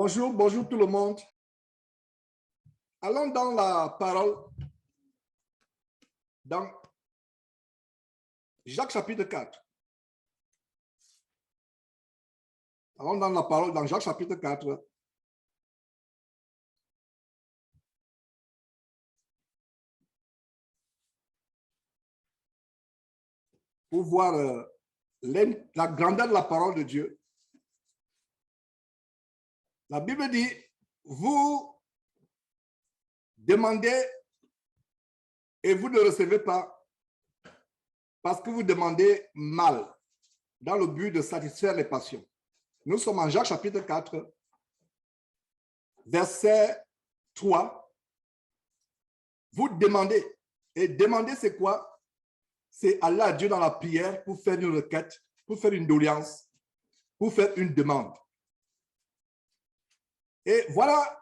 Bonjour, bonjour tout le monde. Allons dans la parole, dans Jacques chapitre 4. Allons dans la parole, dans Jacques chapitre 4. Pour voir la grandeur de la parole de Dieu. La Bible dit, vous demandez et vous ne recevez pas parce que vous demandez mal dans le but de satisfaire les passions. Nous sommes en Jacques chapitre 4, verset 3. Vous demandez. Et demander, c'est quoi? C'est aller à Dieu dans la prière pour faire une requête, pour faire une doléance, pour faire une demande. Et voilà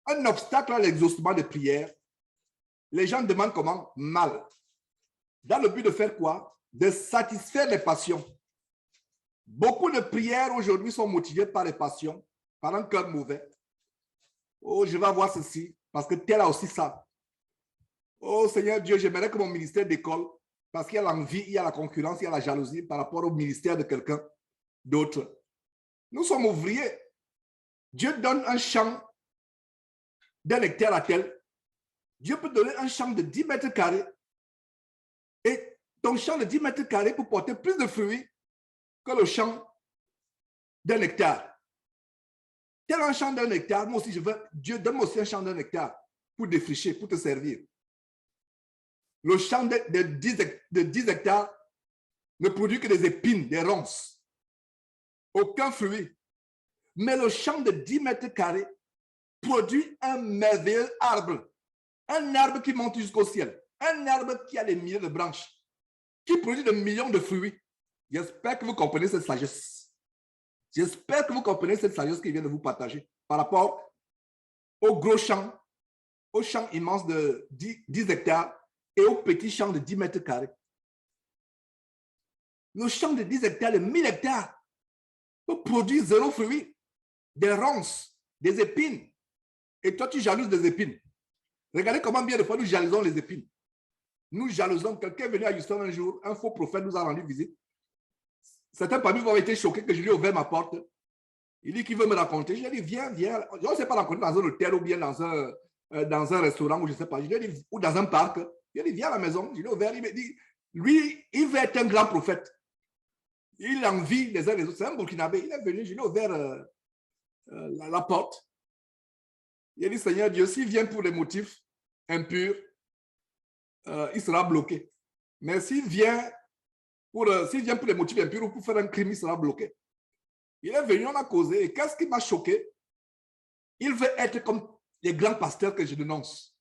un obstacle à l'exaucement des prières. Les gens demandent comment? Mal. Dans le but de faire quoi? De satisfaire les passions. Beaucoup de prières aujourd'hui sont motivées par les passions, par un cœur mauvais. Oh, je vais avoir ceci, parce que tel a aussi ça. Oh Seigneur Dieu, j'aimerais que mon ministère décolle, parce qu'il y a l'envie, il y a la concurrence, il y a la jalousie par rapport au ministère de quelqu'un d'autre. Nous sommes ouvriers. Dieu donne un champ d'un hectare à tel. Dieu peut donner un champ de 10 mètres carrés. Et ton champ de 10 mètres carrés peut porter plus de fruits que le champ d'un hectare. Tel un champ d'un hectare, moi aussi je veux, Dieu donne-moi aussi un champ d'un hectare pour défricher, pour te servir. Le champ de 10 hectares ne produit que des épines, des ronces. Aucun fruit. Mais le champ de 10 mètres carrés produit un merveilleux arbre. Un arbre qui monte jusqu'au ciel. Un arbre qui a des milliers de branches. Qui produit des millions de fruits. J'espère que vous comprenez cette sagesse. J'espère que vous comprenez cette sagesse qui vient de vous partager par rapport au gros champ, au champ immense de 10 hectares et au petit champ de 10 mètres carrés. Le champ de 10 hectares, de 1000 hectares, peut produire 0 fruits, des ronces, des épines. Et toi, tu jalouses des épines. Regardez comment bien de fois nous jalousons les épines. Nous jalousons. Quelqu'un est venu à Houston un jour, un faux prophète nous a rendu visite. Certains parmi vous ont été choqués que je lui ai ouvert ma porte. Il dit qu'il veut me raconter. Je lui ai dit, viens, viens. Je ne sais pas rencontrer dans un hôtel ou bien dans un restaurant ou je ne sais pas. Je lui ai dit, ou dans un parc. Il a dit, viens à la maison. Je lui ai ouvert. Il me dit, lui, il veut être un grand prophète. Il envie les uns les autres. C'est un Burkinabé. Il est venu, je lui ai ouvert la porte. Il a dit, Seigneur Dieu, s'il vient pour les motifs impurs, il sera bloqué. Mais s'il vient pour les motifs impurs ou pour faire un crime, il sera bloqué. Il est venu, on a causé. Et qu'est-ce qui m'a choqué? Il veut être comme les grands pasteurs que je dénonce.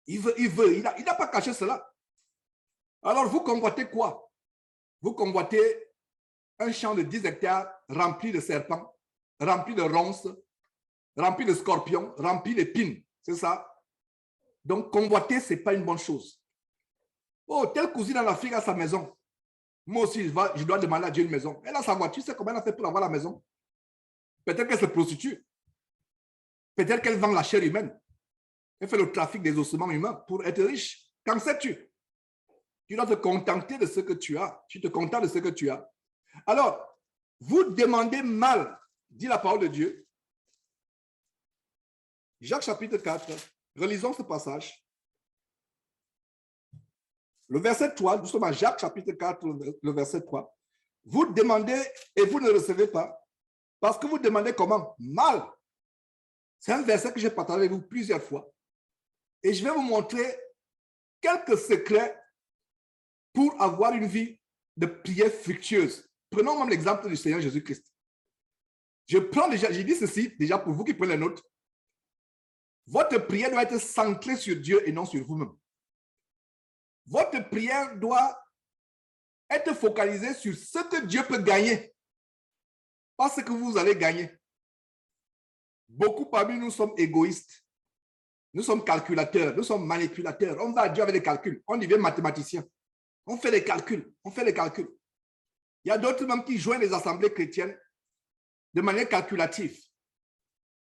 Il n'a pas caché cela. Alors, vous convoitez quoi? Vous convoitez un champ de 10 hectares rempli de serpents, rempli de ronces, rempli de scorpions, rempli d'épines. C'est ça? Donc, convoiter, ce n'est pas une bonne chose. Oh, telle cousine en Afrique a sa maison. Moi aussi, je dois demander à Dieu une maison. Elle a sa voiture, tu sais comment elle a fait pour avoir la maison? Peut-être qu'elle se prostitue. Peut-être qu'elle vend la chair humaine. Elle fait le trafic des ossements humains pour être riche. Qu'en sais-tu? Tu dois te contenter de ce que tu as. Tu te contentes de ce que tu as. Alors, vous demandez mal, dit la parole de Dieu. Jacques chapitre 4, relisons ce passage. Le verset 3, nous sommes à Jacques chapitre 4, le verset 3. Vous demandez et vous ne recevez pas parce que vous demandez comment? Mal. C'est un verset que j'ai partagé avec vous plusieurs fois. Et je vais vous montrer quelques secrets pour avoir une vie de prière fructueuse. Prenons même l'exemple du Seigneur Jésus-Christ. Je dis ceci déjà pour vous qui prenez les notes. Votre prière doit être centrée sur Dieu et non sur vous-même. Votre prière doit être focalisée sur ce que Dieu peut gagner. Pas ce que vous allez gagner. Beaucoup parmi nous sommes égoïstes. Nous sommes calculateurs, nous sommes manipulateurs. On va à Dieu avec des calculs. On devient mathématicien. On fait des calculs. On fait des calculs. Il y a d'autres même qui joignent les assemblées chrétiennes de manière calculative.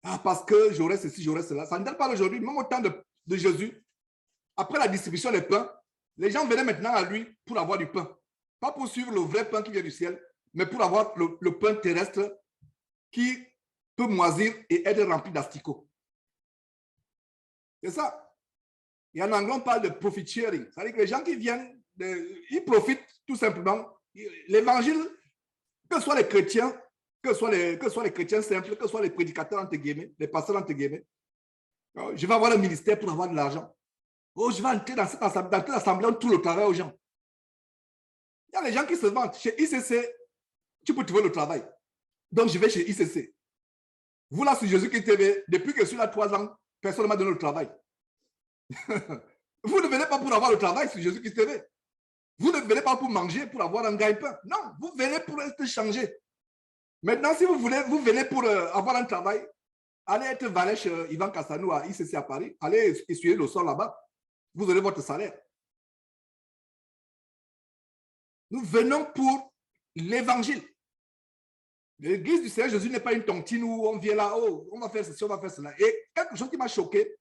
Ah, parce que j'aurais ceci, j'aurais cela. Ça ne date pas aujourd'hui. Même au temps de Jésus, après la distribution des pains, les gens venaient maintenant à lui pour avoir du pain. Pas pour suivre le vrai pain qui vient du ciel, mais pour avoir le pain terrestre qui peut moisir et être rempli d'asticots. C'est ça. Et en anglais, on parle de profit sharing. C'est-à-dire que les gens qui viennent, ils profitent tout simplement. L'évangile, que ce soit les chrétiens, que ce soit les chrétiens simples, que ce soit les prédicateurs, entre guillemets, les pasteurs, entre guillemets, je vais avoir un ministère pour avoir de l'argent. Oh, je vais entrer dans cette assemblée, on trouve le travail aux gens. Il y a des gens qui se vantent. Chez ICC, tu peux trouver le travail. Donc, je vais chez ICC. Vous, là, sur Jésus-Christ TV, depuis que je suis là 3 ans, personne ne m'a donné le travail. Vous ne venez pas pour avoir le travail sur Jésus-Christ TV. Vous ne venez pas pour manger, pour avoir un gagne-pain. Non, vous venez pour être changé. Maintenant, si vous venez pour avoir un travail, allez être valet chez Ivan Kassanou à ICC à Paris, allez essuyer le sol là-bas. Vous aurez votre salaire. Nous venons pour l'évangile. L'église du Seigneur Jésus n'est pas une tontine où on vient là, oh, on va faire ceci, on va faire cela. Et quelque chose qui m'a choqué,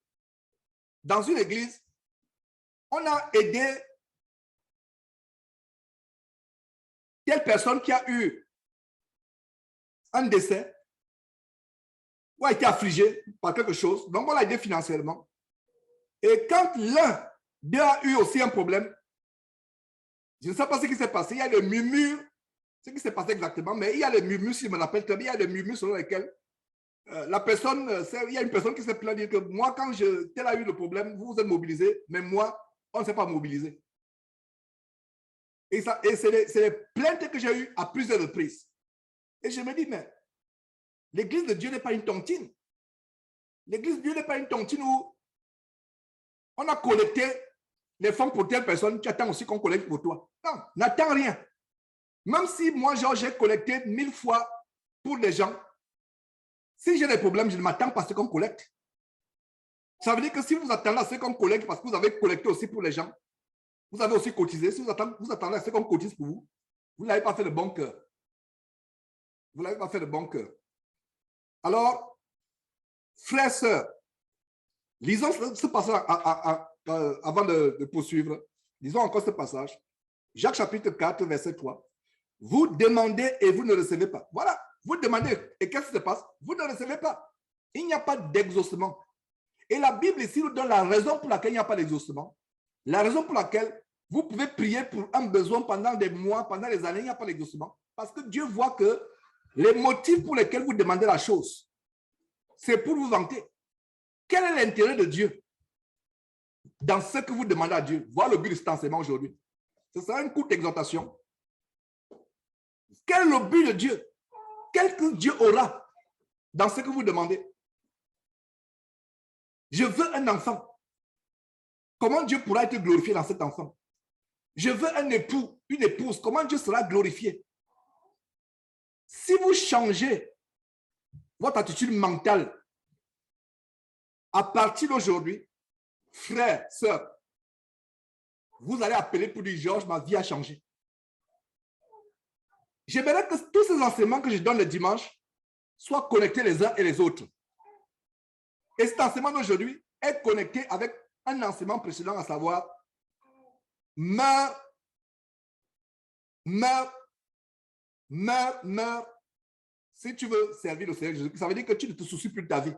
dans une église, on a aidé telle personne qui a eu un décès ou a été affligé par quelque chose. Donc, on l'a aidé financièrement. Et quand l'un d'eux a eu aussi un problème, je ne sais pas ce qui s'est passé, il y a des murmures, ce qui s'est passé exactement, mais il y a des murmures, si je me rappelle très bien, il y a des murmures selon lesquels la personne, il y a une personne qui s'est plaint de dire que moi, quand tel a eu le problème, vous vous êtes mobilisé, mais moi, on ne s'est pas mobilisé. Et c'est les plaintes que j'ai eues à plusieurs reprises. Et je me dis, mais l'église de Dieu n'est pas une tontine. L'église de Dieu n'est pas une tontine où on a collecté les fonds pour telle personne, tu attends aussi qu'on collecte pour toi. Non, n'attends rien. Même si moi, j'ai collecté 1000 fois pour les gens, si j'ai des problèmes, je ne m'attends pas à ce qu'on collecte. Ça veut dire que si vous attendez à ce qu'on collecte parce que vous avez collecté aussi pour les gens, vous avez aussi cotisé. Si vous attendez à ce qu'on cotise pour vous, vous n'avez pas fait le bon cœur. Vous n'avez pas fait le bon cœur. Alors, frères, sœurs, lisons ce passage avant de poursuivre. Lisons encore ce passage. Jacques chapitre 4, verset 3. Vous demandez et vous ne recevez pas. Voilà, vous demandez et qu'est-ce qui se passe? Vous ne recevez pas. Il n'y a pas d'exaucement. Et la Bible ici nous donne la raison pour laquelle il n'y a pas d'exaucement. La raison pour laquelle vous pouvez prier pour un besoin pendant des mois, pendant des années, il n'y a pas d'exaucement. Parce que Dieu voit que les motifs pour lesquels vous demandez la chose, c'est pour vous vanter. Quel est l'intérêt de Dieu dans ce que vous demandez à Dieu? Voilà le but de cet enseignement aujourd'hui. Ce sera une courte exhortation. Quel est le but de Dieu? Quel que Dieu aura dans ce que vous demandez? Je veux un enfant. Comment Dieu pourra être glorifié dans cet enfant? Je veux un époux, une épouse. Comment Dieu sera glorifié? Si vous changez votre attitude mentale à partir d'aujourd'hui, frères, sœurs, vous allez appeler pour dire, Georges, ma vie a changé. J'aimerais que tous ces enseignements que je donne le dimanche soient connectés les uns et les autres. Et cet enseignement d'aujourd'hui est connecté avec un enseignement précédent, à savoir, meurs, si tu veux servir le Seigneur Jésus. Ça veut dire que tu ne te soucies plus de ta vie.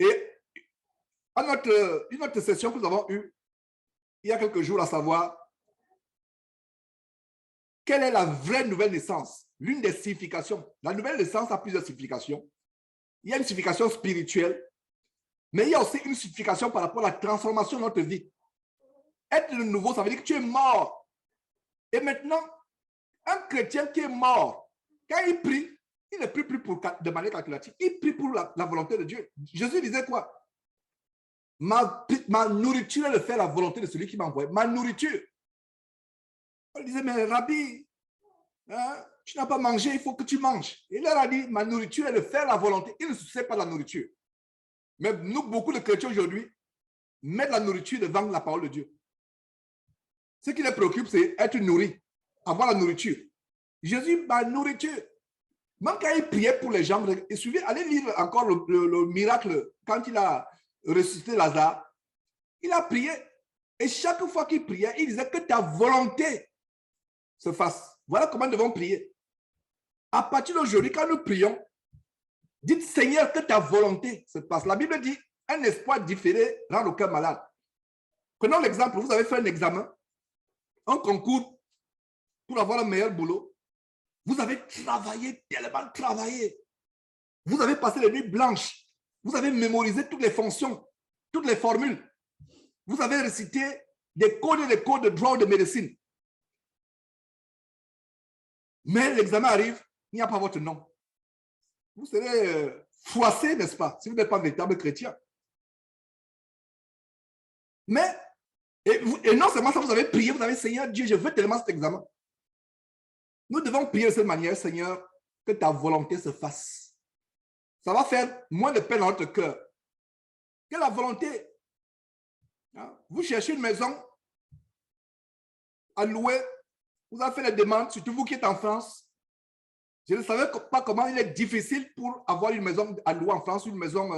Et une autre session que nous avons eue il y a quelques jours, à savoir, quelle est la vraie nouvelle naissance? L'une des significations. La nouvelle naissance a plusieurs significations. Il y a une signification spirituelle, mais il y a aussi une signification par rapport à la transformation de notre vie. Être de nouveau, ça veut dire que tu es mort. Et maintenant, un chrétien qui est mort, quand il prie, il ne prie plus de manière calculative. Il prie pour la volonté de Dieu. Jésus disait quoi? Ma nourriture est de faire la volonté de celui qui m'a envoyé. Ma nourriture. On disait, mais Rabbi, hein, tu n'as pas mangé, il faut que tu manges. Et il leur a dit, ma nourriture est de faire la volonté. Il ne se soucie pas de la nourriture. Mais nous, beaucoup de chrétiens aujourd'hui, mettent la nourriture devant la parole de Dieu. Ce qui les préoccupe, c'est être nourri, avoir la nourriture. Jésus, ma nourriture. Même quand il priait pour les gens, et suivez, allez lire encore le miracle quand il a ressuscité Lazare. Il a prié. Et chaque fois qu'il priait, il disait que ta volonté se fasse. Voilà comment nous devons prier. À partir d'aujourd'hui, quand nous prions, dites Seigneur, que ta volonté se passe. La Bible dit, un espoir différé rend le cœur malade. Prenons l'exemple, vous avez fait un examen, un concours pour avoir le meilleur boulot. Vous avez travaillé, tellement travaillé. Vous avez passé les nuits blanches. Vous avez mémorisé toutes les fonctions, toutes les formules. Vous avez récité des codes de droit de médecine. Mais l'examen arrive, il n'y a pas votre nom. Vous serez froissé, n'est-ce pas, si vous n'êtes pas un véritable chrétien. Mais, et non seulement ça, vous avez prié, vous avez dit, Seigneur Dieu, je veux tellement cet examen. Nous devons prier de cette manière, Seigneur, que ta volonté se fasse. Ça va faire moins de peine dans notre cœur. Que la volonté, vous cherchez une maison à louer, vous avez fait les demandes, surtout vous qui êtes en France. Je ne savais pas comment il est difficile pour avoir une maison à louer en France, une maison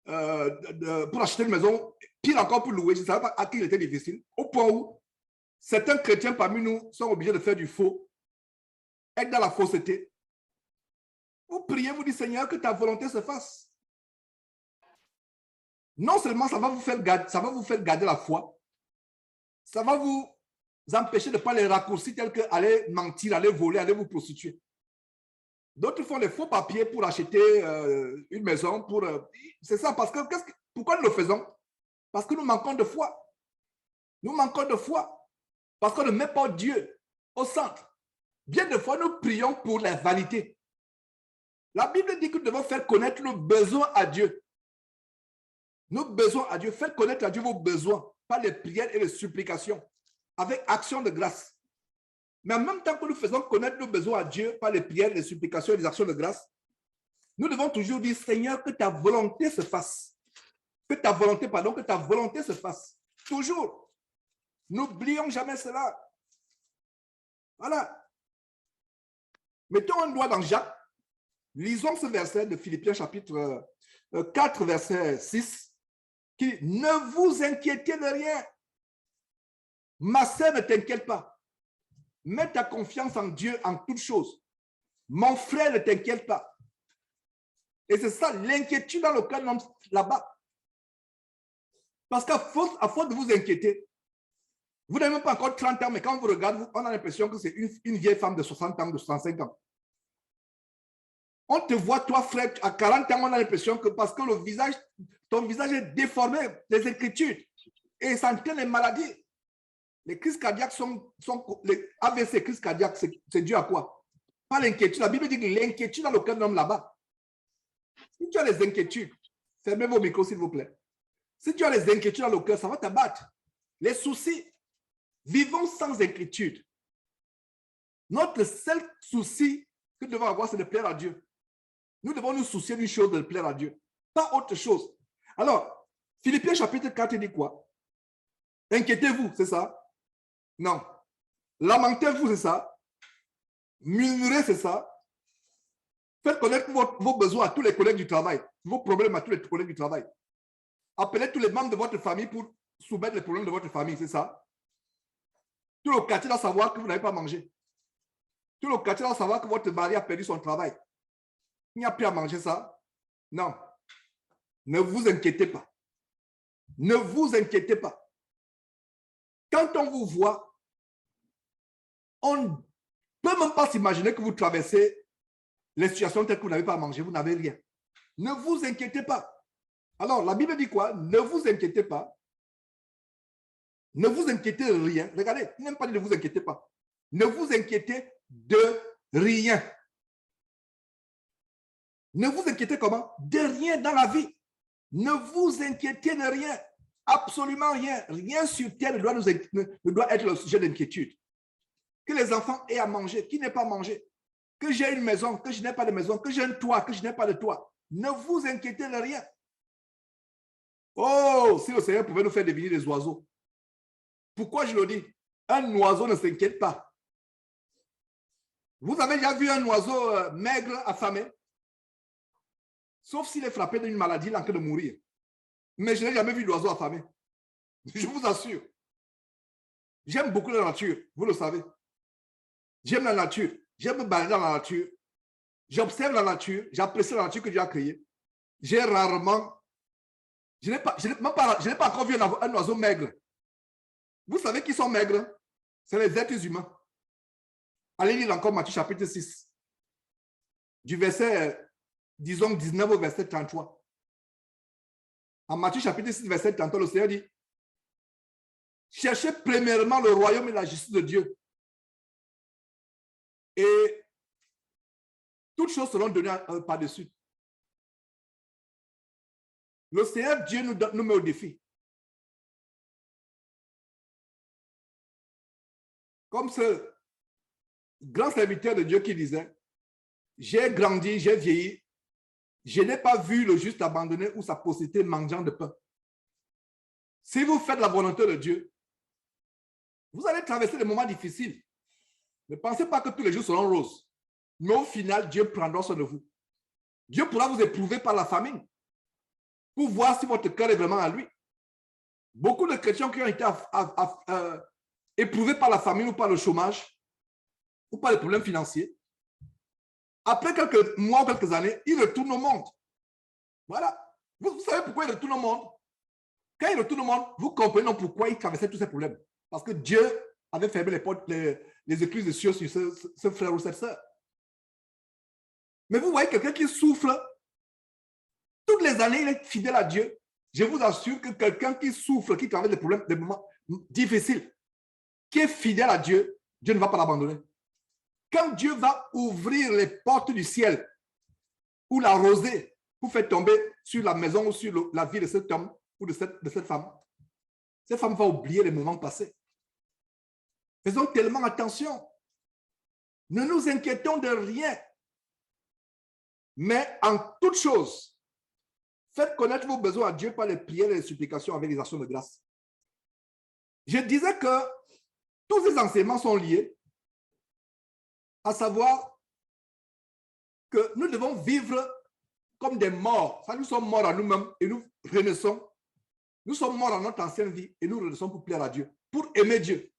pour acheter une maison, pire encore pour louer. Je ne savais pas à qui il était difficile, au point où certains chrétiens parmi nous sont obligés de faire du faux, être dans la fausseté. Vous priez, vous dites Seigneur, que ta volonté se fasse. Non seulement ça va vous faire garder la foi, ça va vous empêcher de ne pas les raccourcis tels que aller mentir, aller voler, aller vous prostituer. D'autres font les faux papiers pour acheter une maison. C'est ça, parce que pourquoi nous le faisons? Parce que nous manquons de foi. Nous manquons de foi. Parce qu'on ne met pas Dieu au centre. Bien de fois, nous prions pour la vanité. La Bible dit que nous devons faire connaître nos besoins à Dieu. Nos besoins à Dieu. Faites connaître à Dieu vos besoins par les prières et les supplications, avec action de grâce. Mais en même temps que nous faisons connaître nos besoins à Dieu par les prières, les supplications et les actions de grâce, nous devons toujours dire, Seigneur, que ta volonté se fasse. Que ta volonté se fasse. Toujours. N'oublions jamais cela. Voilà. Mettons un doigt dans Jacques. Lisons ce verset de Philippiens chapitre 4, verset 6, qui dit, ne vous inquiétez de rien. Ma sœur, ne t'inquiète pas. Mets ta confiance en Dieu en toutes choses. Mon frère, ne t'inquiète pas. Et c'est ça, l'inquiétude dans le cœur de l'homme là-bas. Parce qu'à force de vous inquiéter, vous n'avez même pas encore 30 ans, mais quand on vous regarde, on a l'impression que c'est une vieille femme de 60 ans, de 65 ans. On te voit, toi, frère, à 40 ans, on a l'impression que parce que ton visage est déformé, les inquiétudes, et ça entraîne les maladies. Les crises cardiaques les AVC, crises cardiaques, c'est dû à quoi? Pas l'inquiétude. La Bible dit que l'inquiétude dans le cœur de l'homme là-bas. Si tu as les inquiétudes, fermez vos micros s'il vous plaît. Si tu as les inquiétudes dans le cœur, ça va t'abattre. Les soucis, vivons sans inquiétude. Notre seul souci que nous devons avoir, c'est de plaire à Dieu. Nous devons nous soucier d'une chose, de plaire à Dieu. Pas autre chose. Alors, Philippiens chapitre 4 dit quoi? Inquiétez-vous, c'est ça? Non. Lamentez-vous, c'est ça? Murmurez, c'est ça? Faites connaître vos besoins à tous les collègues du travail, vos problèmes à tous les collègues du travail. Appelez tous les membres de votre famille pour soumettre les problèmes de votre famille, c'est ça? Tout le quartier doit savoir que vous n'avez pas mangé. Tout le quartier doit savoir que votre mari a perdu son travail. Il n'y a plus à manger ça? Non. Ne vous inquiétez pas. Ne vous inquiétez pas. Quand on vous voit, on ne peut même pas s'imaginer que vous traversez les situations telles que vous n'avez pas à manger, vous n'avez rien. Ne vous inquiétez pas. Alors, la Bible dit quoi? Ne vous inquiétez pas. Ne vous inquiétez de rien. Regardez, il n'aime pas dire ne vous inquiétez pas. Ne vous inquiétez de rien. Ne vous inquiétez comment? De rien dans la vie. Ne vous inquiétez de rien. Absolument rien. Rien sur terre ne doit être le sujet d'inquiétude. Que les enfants aient à manger, qui n'ait pas mangé. Que j'ai une maison, que je n'ai pas de maison. Que j'ai un toit, que je n'ai pas de toit. Ne vous inquiétez de rien. Oh, si le Seigneur pouvait nous faire devenir des oiseaux. Pourquoi je le dis? Un oiseau ne s'inquiète pas. Vous avez déjà vu un oiseau maigre, affamé? Sauf s'il est frappé d'une maladie, il est en train de mourir. Mais je n'ai jamais vu d'oiseau affamé. Je vous assure. J'aime beaucoup la nature, vous le savez. J'aime la nature. J'aime me balader dans la nature. J'observe la nature. J'apprécie la nature que Dieu a créée. J'ai rarement... Je n'ai pas encore vu un oiseau maigre. Vous savez qui sont maigres? C'est les êtres humains. Allez lire encore Matthieu chapitre 6. Du verset, disons, 19 au verset 33. En Matthieu chapitre 6, verset 33, le Seigneur dit, cherchez premièrement le royaume et la justice de Dieu. Et toutes choses seront données par-dessus. Le Seigneur Dieu nous met au défi. Comme ce grand serviteur de Dieu qui disait, j'ai grandi, j'ai vieilli, je n'ai pas vu le juste abandonné ou sa postérité mangeant de pain. Si vous faites la volonté de Dieu, vous allez traverser des moments difficiles. Ne pensez pas que tous les jours seront roses. Mais au final, Dieu prendra soin de vous. Dieu pourra vous éprouver par la famine pour voir si votre cœur est vraiment à lui. Beaucoup de chrétiens qui ont été éprouvés par la famine ou par le chômage ou par les problèmes financiers, après quelques mois ou quelques années, ils retournent au monde. Voilà. Vous savez pourquoi ils retournent au monde? Quand ils retournent au monde, vous comprenez pourquoi ils traversaient tous ces problèmes. Parce que Dieu avait fermé les portes, les écluses de cieux sur ce frère ou cette sœur. Mais vous voyez quelqu'un qui souffre, toutes les années, il est fidèle à Dieu. Je vous assure que quelqu'un qui souffre, qui traverse des problèmes, des moments difficiles, qui est fidèle à Dieu, Dieu ne va pas l'abandonner. Quand Dieu va ouvrir les portes du ciel ou la rosée pour faire tomber sur la maison ou sur la vie de cet homme ou de cette femme va oublier les moments passés. Faisons tellement attention. Ne nous inquiétons de rien. Mais en toute chose, faites connaître vos besoins à Dieu par les prières et les supplications avec les actions de grâce. Je disais que tous ces enseignements sont liés, à savoir que nous devons vivre comme des morts. Ça, nous sommes morts à nous-mêmes et nous renaissons. Nous sommes morts à notre ancienne vie et nous renaissons pour plaire à Dieu, pour aimer Dieu.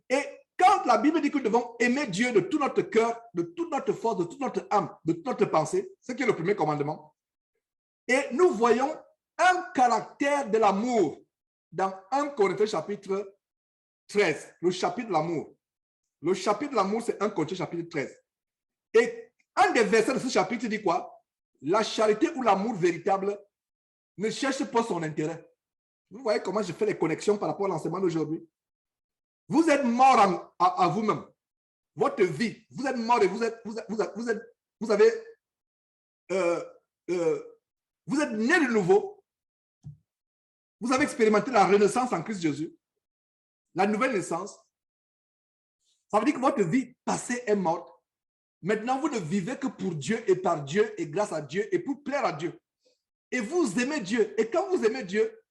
Et quand la Bible dit que nous devons aimer Dieu de tout notre cœur, de toute notre force, de toute notre âme, de toute notre pensée, ce qui est le premier commandement, et nous voyons un caractère de l'amour dans 1 Corinthiens chapitre 13, le chapitre de l'amour. Le chapitre de l'amour, c'est 1 Corinthiens chapitre 13. Et un des versets de ce chapitre dit quoi? La charité ou l'amour véritable ne cherche pas son intérêt. Vous voyez comment je fais les connexions par rapport à l'enseignement d'aujourd'hui? Vous êtes mort à vous-même. Votre vie, vous êtes mort et vous êtes né de nouveau. Vous avez expérimenté la renaissance en Christ Jésus. La nouvelle naissance. Ça veut dire que votre vie passée est morte. Maintenant, vous ne vivez que pour Dieu et par Dieu et grâce à Dieu et pour plaire à Dieu. Et vous aimez Dieu. Et quand vous aimez Dieu,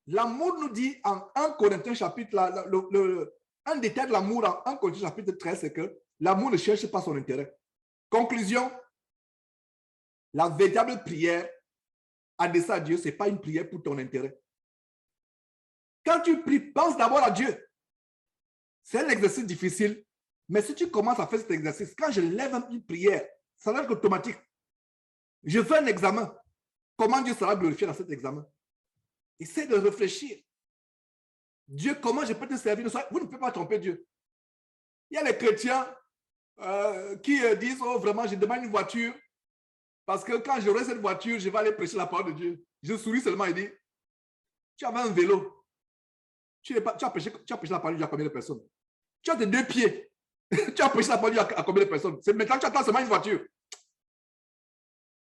l'amour nous dit en 1 Corinthiens chapitre, un détail de l'amour en 1 Corinthiens chapitre 13, c'est que l'amour ne cherche pas son intérêt. Conclusion, la véritable prière adressée à Dieu, ce n'est pas une prière pour ton intérêt. Quand tu pries, pense d'abord à Dieu. C'est un exercice difficile, mais si tu commences à faire cet exercice, quand je lève une prière, ça va être automatique. Je fais un examen. Comment Dieu sera glorifié dans cet examen? Essaie de réfléchir. Dieu, comment je peux te servir? Vous ne pouvez pas tromper Dieu. Il y a les chrétiens qui disent, oh vraiment, je demande une voiture parce que quand j'aurai cette voiture, je vais aller prêcher la parole de Dieu. Je souris seulement et dis, tu avais un vélo. Tu as prêché la parole de Dieu à combien de personnes? Tu as tes 2 pieds. Tu as prêché la parole de Dieu à combien de personnes? C'est maintenant que tu attends seulement une voiture.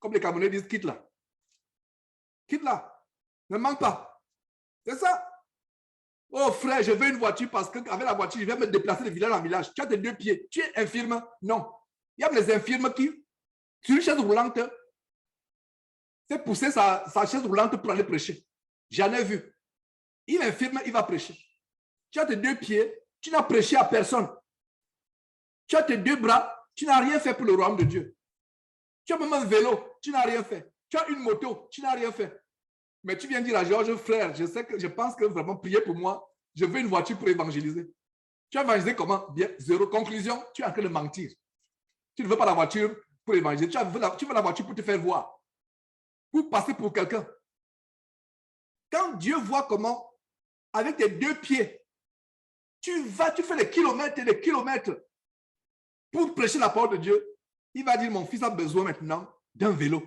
Comme les Camerounais disent, quitte là. Quitte là. Ne manque pas. C'est ça. Oh frère, je veux une voiture parce qu'avec la voiture, je vais me déplacer de village en village. Tu as tes 2 pieds. Tu es infirme? Non. Il y a les infirmes qui, sur une chaise roulante, fait pousser sa chaise roulante pour aller prêcher. J'en ai vu. Il est infirme, il va prêcher. Tu as tes 2 pieds, tu n'as prêché à personne. Tu as tes deux bras, tu n'as rien fait pour le royaume de Dieu. Tu as même un vélo, tu n'as rien fait. Tu as une moto, tu n'as rien fait. Mais tu viens dire à Georges, frère, je pense que vraiment prier pour moi, je veux une voiture pour évangéliser. Tu as évangélisé comment? Bien, zéro. Conclusion, tu es en train de mentir. Tu ne veux pas la voiture pour évangéliser. Tu veux la voiture pour te faire voir. Pour passer pour quelqu'un. Quand Dieu voit comment, avec tes deux pieds, tu fais des kilomètres et des kilomètres pour prêcher la parole de Dieu, il va dire, mon fils a besoin maintenant d'un vélo.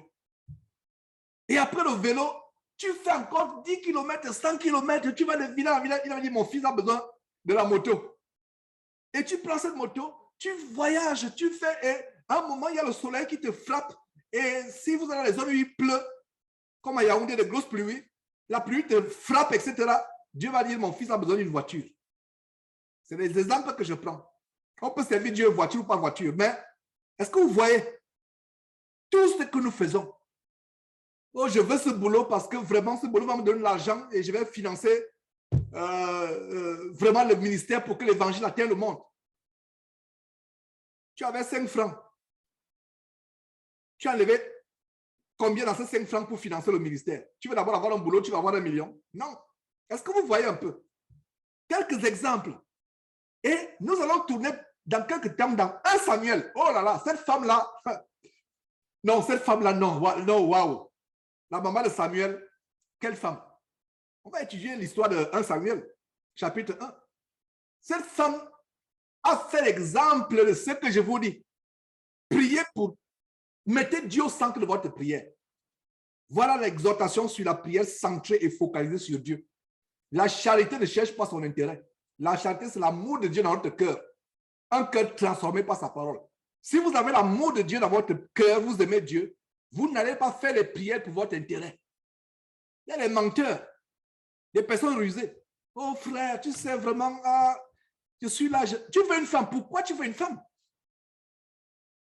Et après le vélo, tu fais encore 10 km, 100 km, tu vas de village en village, il va dire, mon fils a besoin de la moto. Et tu prends cette moto, tu voyages, tu fais, et à un moment, il y a le soleil qui te frappe. Et si vous allez dans les zones où il pleut, comme à Yaoundé, de grosses pluies, la pluie te frappe, etc. Dieu va dire, mon fils a besoin d'une voiture. C'est les exemples que je prends. On peut servir Dieu voiture ou pas voiture, mais est-ce que vous voyez tout ce que nous faisons? Oh, je veux ce boulot parce que vraiment, ce boulot va me donner de l'argent et je vais financer vraiment le ministère pour que l'évangile atteigne le monde. Tu avais 5 francs. Tu as enlevé combien dans ces 5 francs pour financer le ministère? Tu veux d'abord avoir un boulot, tu vas avoir 1 million? Non. Est-ce que vous voyez un peu? Quelques exemples. Et nous allons tourner dans quelques temps dans 1 Samuel. Oh là là, cette femme-là. Non, cette femme-là, non. Non, waouh. La maman de Samuel, quelle femme? On va étudier l'histoire de 1 Samuel, chapitre 1. Cette femme a fait l'exemple de ce que je vous dis. Priez pour... Mettez Dieu au centre de votre prière. Voilà l'exhortation sur la prière centrée et focalisée sur Dieu. La charité ne cherche pas son intérêt. La charité, c'est l'amour de Dieu dans votre cœur. Un cœur transformé par sa parole. Si vous avez l'amour de Dieu dans votre cœur, vous aimez Dieu, vous n'allez pas faire les prières pour votre intérêt. Il y a des menteurs, des personnes rusées. Oh frère, tu sais vraiment, je suis là. Tu veux une femme. Pourquoi tu veux une femme?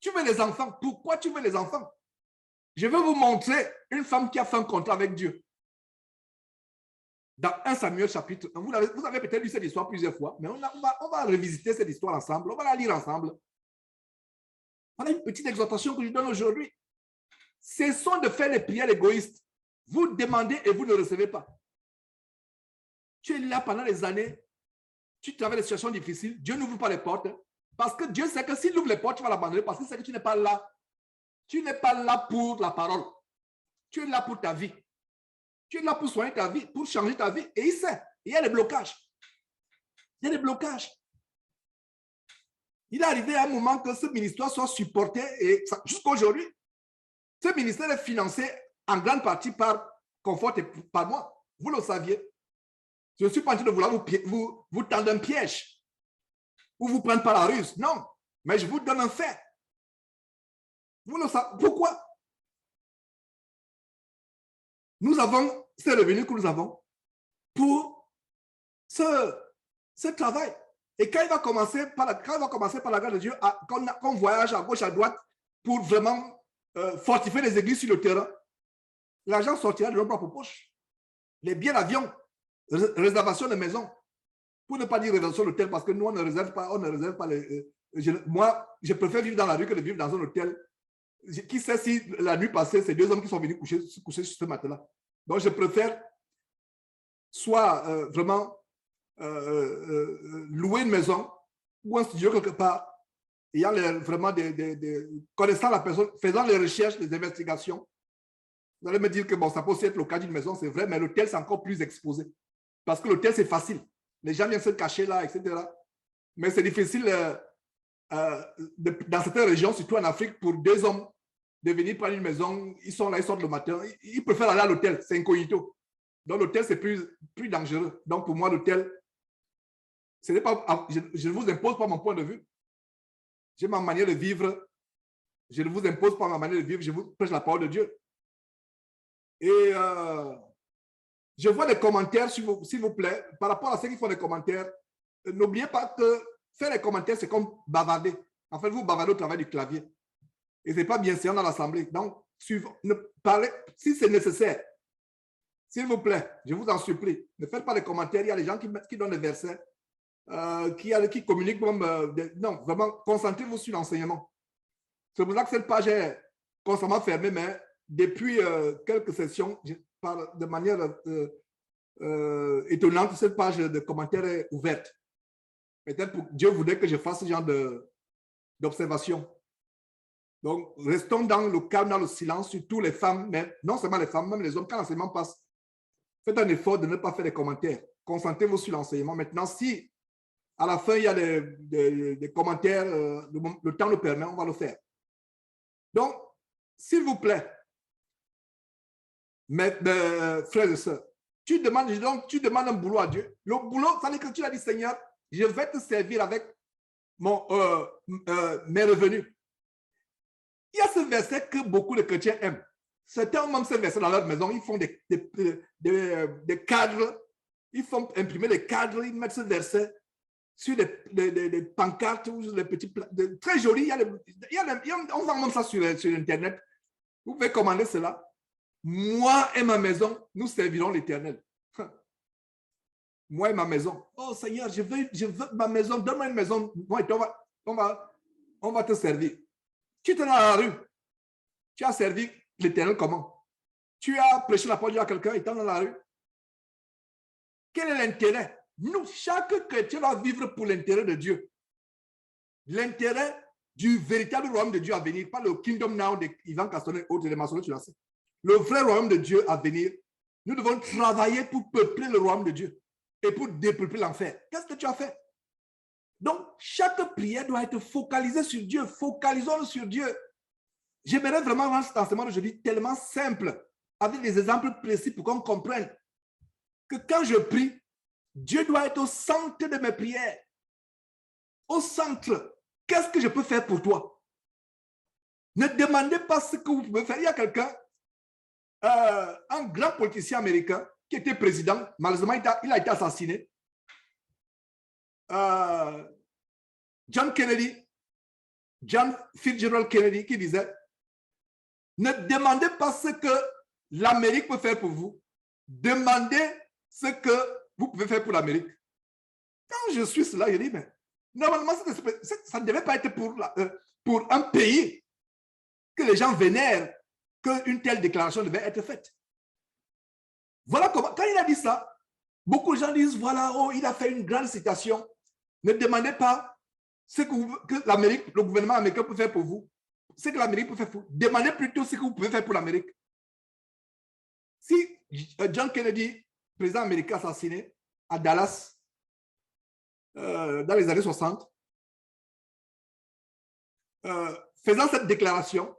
Tu veux les enfants. Pourquoi tu veux les enfants? Je vais vous montrer une femme qui a fait un contrat avec Dieu. Dans 1 Samuel chapitre 1, vous avez peut-être lu cette histoire plusieurs fois, mais on va revisiter cette histoire ensemble, on va la lire ensemble. Voilà une petite exhortation que je donne aujourd'hui. Cessons de faire les prières égoïstes. Vous demandez et vous ne recevez pas. Tu es là pendant des années, tu travailles des situations difficiles, Dieu n'ouvre pas les portes, parce que Dieu sait que s'il ouvre les portes, tu vas l'abandonner, parce qu'il sait que tu n'es pas là. Tu n'es pas là pour la parole. Tu es là pour ta vie. Tu es là pour soigner ta vie, pour changer ta vie. Et il sait, il y a des blocages. Il y a des blocages. Il est arrivé à un moment que ce ministère soit supporté, et jusqu'à aujourd'hui, ce ministère est financé en grande partie par Confort et par moi. Vous le saviez. Je ne suis pas en train de vouloir vous tendre un piège ou vous prendre par la ruse. Non, mais je vous donne un fait. Vous le savez. Pourquoi? Nous avons ces revenus que nous avons pour ce travail. Et quand il va commencer par la grâce de Dieu, qu'on voyage à gauche, à droite pour vraiment fortifier les églises sur le terrain, l'argent sortira de nos propres poches. Les billets d'avion, réservation de maison, pour ne pas dire réservation d'hôtel, parce que nous, on ne réserve pas les... moi, je préfère vivre dans la rue que de vivre dans un hôtel. Qui sait si la nuit passée, c'est 2 hommes qui sont venus coucher sur ce matelas. Donc, je préfère soit vraiment louer une maison ou un studio quelque part, ayant vraiment connaissant la personne, faisant les recherches, les investigations. Vous allez me dire que bon, ça peut aussi être le cas d'une maison, c'est vrai, mais l'hôtel, c'est encore plus exposé. Parce que l'hôtel, c'est facile. Les gens viennent se cacher là, etc. Mais c'est difficile dans certaines régions, surtout en Afrique, pour 2 hommes de venir prendre une maison. Ils sont là, ils sortent le matin. Ils préfèrent aller à l'hôtel, c'est incognito. Donc l'hôtel, c'est plus dangereux. Donc pour moi, l'hôtel, je ne vous impose pas mon point de vue. J'ai ma manière de vivre. Je ne vous impose pas ma manière de vivre. Je vous prêche la parole de Dieu. Et je vois des commentaires, s'il vous plaît, par rapport à ceux qui font des commentaires. N'oubliez pas que faire des commentaires, c'est comme bavarder. En fait, vous bavardez au travail du clavier. Et ce n'est pas bien séant dans l'Assemblée. Donc, parlez, si c'est nécessaire, s'il vous plaît, je vous en supplie, ne faites pas de commentaires. Il y a des gens qui donnent des versets. qui communiquent même. Non, vraiment, concentrez-vous sur l'enseignement. C'est pour ça que cette page est constamment fermée, mais depuis quelques sessions, de manière étonnante, cette page de commentaires est ouverte. Peut-être que Dieu voudrait que je fasse ce genre d'observation. Donc, restons dans le calme, dans le silence, surtout les femmes, mais non seulement les femmes, même les hommes, quand l'enseignement passe, faites un effort de ne pas faire des commentaires. Concentrez-vous sur l'enseignement. Maintenant, si à la fin, il y a des commentaires, le temps le permet, on va le faire. Donc, s'il vous plaît, mes frères et sœurs, tu demandes un boulot à Dieu. Le boulot, ça veut dire que tu as dit, Seigneur, je vais te servir avec mes revenus. Il y a ce verset que beaucoup de chrétiens aiment. Certains ont même ce verset dans leur maison. Ils font des cadres. Ils font imprimer des cadres. Ils mettent ce verset sur des pancartes ou des petits plats. Très joli. On vend même ça sur Internet. Vous pouvez commander cela. Moi et ma maison, nous servirons l'Éternel. Moi et ma maison. Oh Seigneur, je veux ma maison. Donne-moi une maison. Moi et toi, on va te servir. Tu étais dans la rue. Tu as servi l'Éternel comment? Tu as prêché la parole de Dieu à quelqu'un étant dans la rue. Quel est l'intérêt? Nous, chaque chrétien doit vivre pour l'intérêt de Dieu. L'intérêt du véritable royaume de Dieu à venir, pas le kingdom now d'Ivan Castonnet et autres, les maçonneries sur la scène. Le vrai royaume de Dieu à venir, nous devons travailler pour peupler le royaume de Dieu et pour dépeupler l'enfer. Qu'est-ce que tu as fait? Donc, chaque prière doit être focalisée sur Dieu. Focalisons-le sur Dieu. J'aimerais vraiment rendre cet enseignement d'aujourd'hui tellement simple, avec des exemples précis pour qu'on comprenne que quand je prie, Dieu doit être au centre de mes prières. Au centre. Qu'est-ce que je peux faire pour toi? Ne demandez pas ce que vous pouvez faire. Il y a quelqu'un, un grand politicien américain qui était président. Malheureusement, il a été assassiné. John Fitzgerald Kennedy, qui disait: ne demandez pas ce que l'Amérique peut faire pour vous. Demandez ce que vous pouvez faire pour l'Amérique. Quand je suis cela, je dis, mais normalement, ça ne devait pas être pour un pays que les gens vénèrent qu'une telle déclaration devait être faite. Voilà comment, quand il a dit ça, beaucoup de gens disent, voilà, oh, il a fait une grande citation. Ne demandez pas ce que l'Amérique, le gouvernement américain peut faire pour vous. Ce que l'Amérique peut faire pour vous. Demandez plutôt ce que vous pouvez faire pour l'Amérique. Si John Kennedy, président américain assassiné à Dallas, dans les années 60, faisant cette déclaration,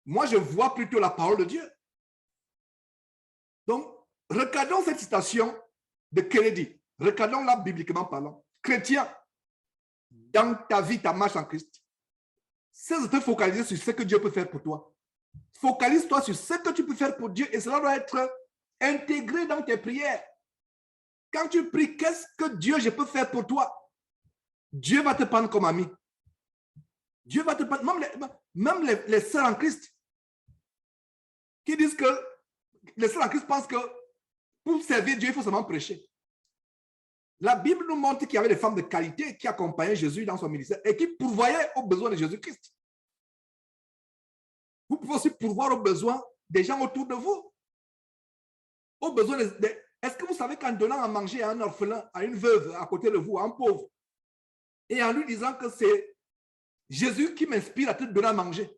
moi je vois plutôt la parole de Dieu. Donc, regardons cette citation de Kennedy. Regardons-la bibliquement parlant. Chrétien, dans ta vie, ta marche en Christ, cesse de te focaliser sur ce que Dieu peut faire pour toi. Focalise-toi sur ce que tu peux faire pour Dieu et cela doit être intégré dans tes prières. Quand tu pries, qu'est-ce que Dieu, je peux faire pour toi? Dieu va te prendre comme ami. Dieu va te prendre, même les sœurs en Christ, qui disent que les sœurs en Christ pensent que pour servir Dieu, il faut seulement prêcher. La Bible nous montre qu'il y avait des femmes de qualité qui accompagnaient Jésus dans son ministère et qui pourvoyaient aux besoins de Jésus-Christ. Vous pouvez aussi pourvoir aux besoins des gens autour de vous. Aux besoins Est-ce que vous savez qu'en donnant à manger à un orphelin, à une veuve à côté de vous, à un pauvre, et en lui disant que c'est Jésus qui m'inspire à te donner à manger,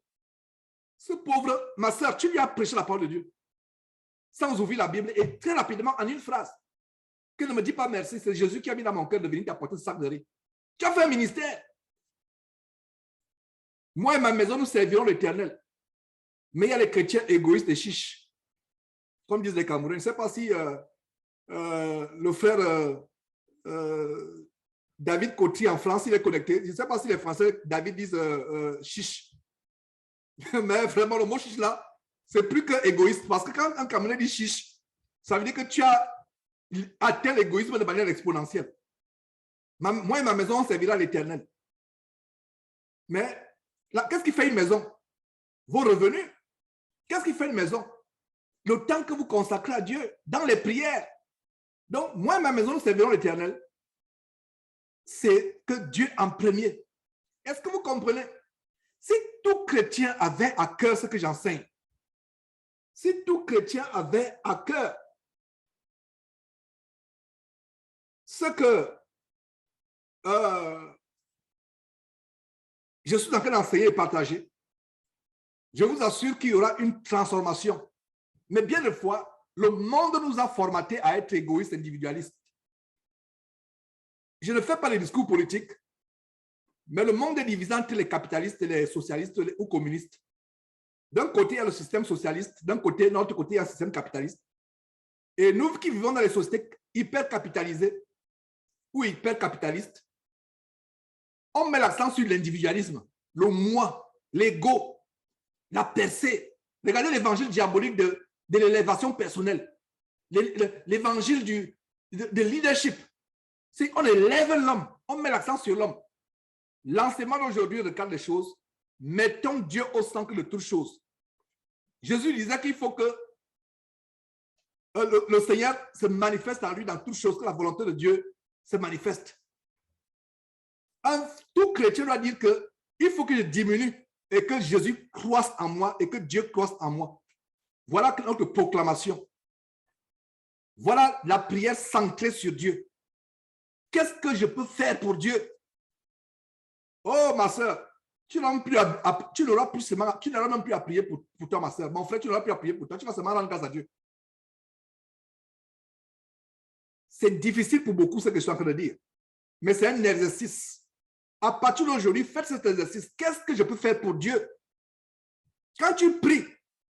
ce pauvre, ma soeur, tu lui as prêché la parole de Dieu sans ouvrir la Bible et très rapidement en une phrase, que ne me dis pas merci, c'est Jésus qui a mis dans mon cœur de venir t'apporter ce sac de riz. Tu as fait un ministère. Moi et ma maison, nous servirons l'Éternel. Mais il y a les chrétiens égoïstes et chiches, comme disent les Camerounais. Je ne sais pas si le frère David Coty en France, il est connecté. Je ne sais pas si les Français, David, disent chiche. Mais vraiment, le mot chiche là, c'est plus que égoïste. Parce que quand un Camerounais dit chiche, ça veut dire que tu as atteint l'égoïsme de manière exponentielle. Moi et ma maison, on servira l'Éternel. Mais qu'est-ce qui fait une maison? Vos revenus. Qu'est-ce qui fait une maison? Le temps que vous consacrez à Dieu dans les prières. Donc, moi et ma maison, nous servirons l'Éternel. c'est que Dieu en premier. Est-ce que vous comprenez? Si tout chrétien avait à cœur ce que j'enseigne, si tout chrétien avait à cœur ce que je suis en train d'enseigner et partager, je vous assure qu'il y aura une transformation. Mais bien des fois, le monde nous a formatés à être égoïstes, individualistes. Je ne fais pas les discours politiques, mais le monde est divisé entre les capitalistes, les socialistes ou communistes. D'un côté, il y a le système socialiste, d'un côté, de l'autre côté, il y a le système capitaliste. Et nous qui vivons dans les sociétés hyper capitalisées ou hyper capitalistes, on met l'accent sur l'individualisme, le moi, l'ego, la percée. Regardez l'évangile diabolique de l'élévation personnelle, l'évangile de leadership. On élève l'homme, on met l'accent sur l'homme. L'enseignement d'aujourd'hui regarde les choses. Mettons Dieu au centre de toutes choses. Jésus disait qu'il faut que le Seigneur se manifeste en lui dans toutes choses, que la volonté de Dieu se manifeste. Tout chrétien doit dire qu'il faut que je diminue et que Jésus croisse en moi et que Dieu croisse en moi. Voilà notre proclamation. Voilà la prière centrée sur Dieu. Qu'est-ce que je peux faire pour Dieu? Oh, ma soeur, tu n'auras même plus à prier pour toi, ma soeur. Mon frère, tu n'auras plus à prier pour toi. Tu vas seulement rendre grâce à Dieu. C'est difficile pour beaucoup ce que je suis en train de dire. Mais c'est un exercice. À partir d'aujourd'hui, faites cet exercice. Qu'est-ce que je peux faire pour Dieu? Quand tu pries,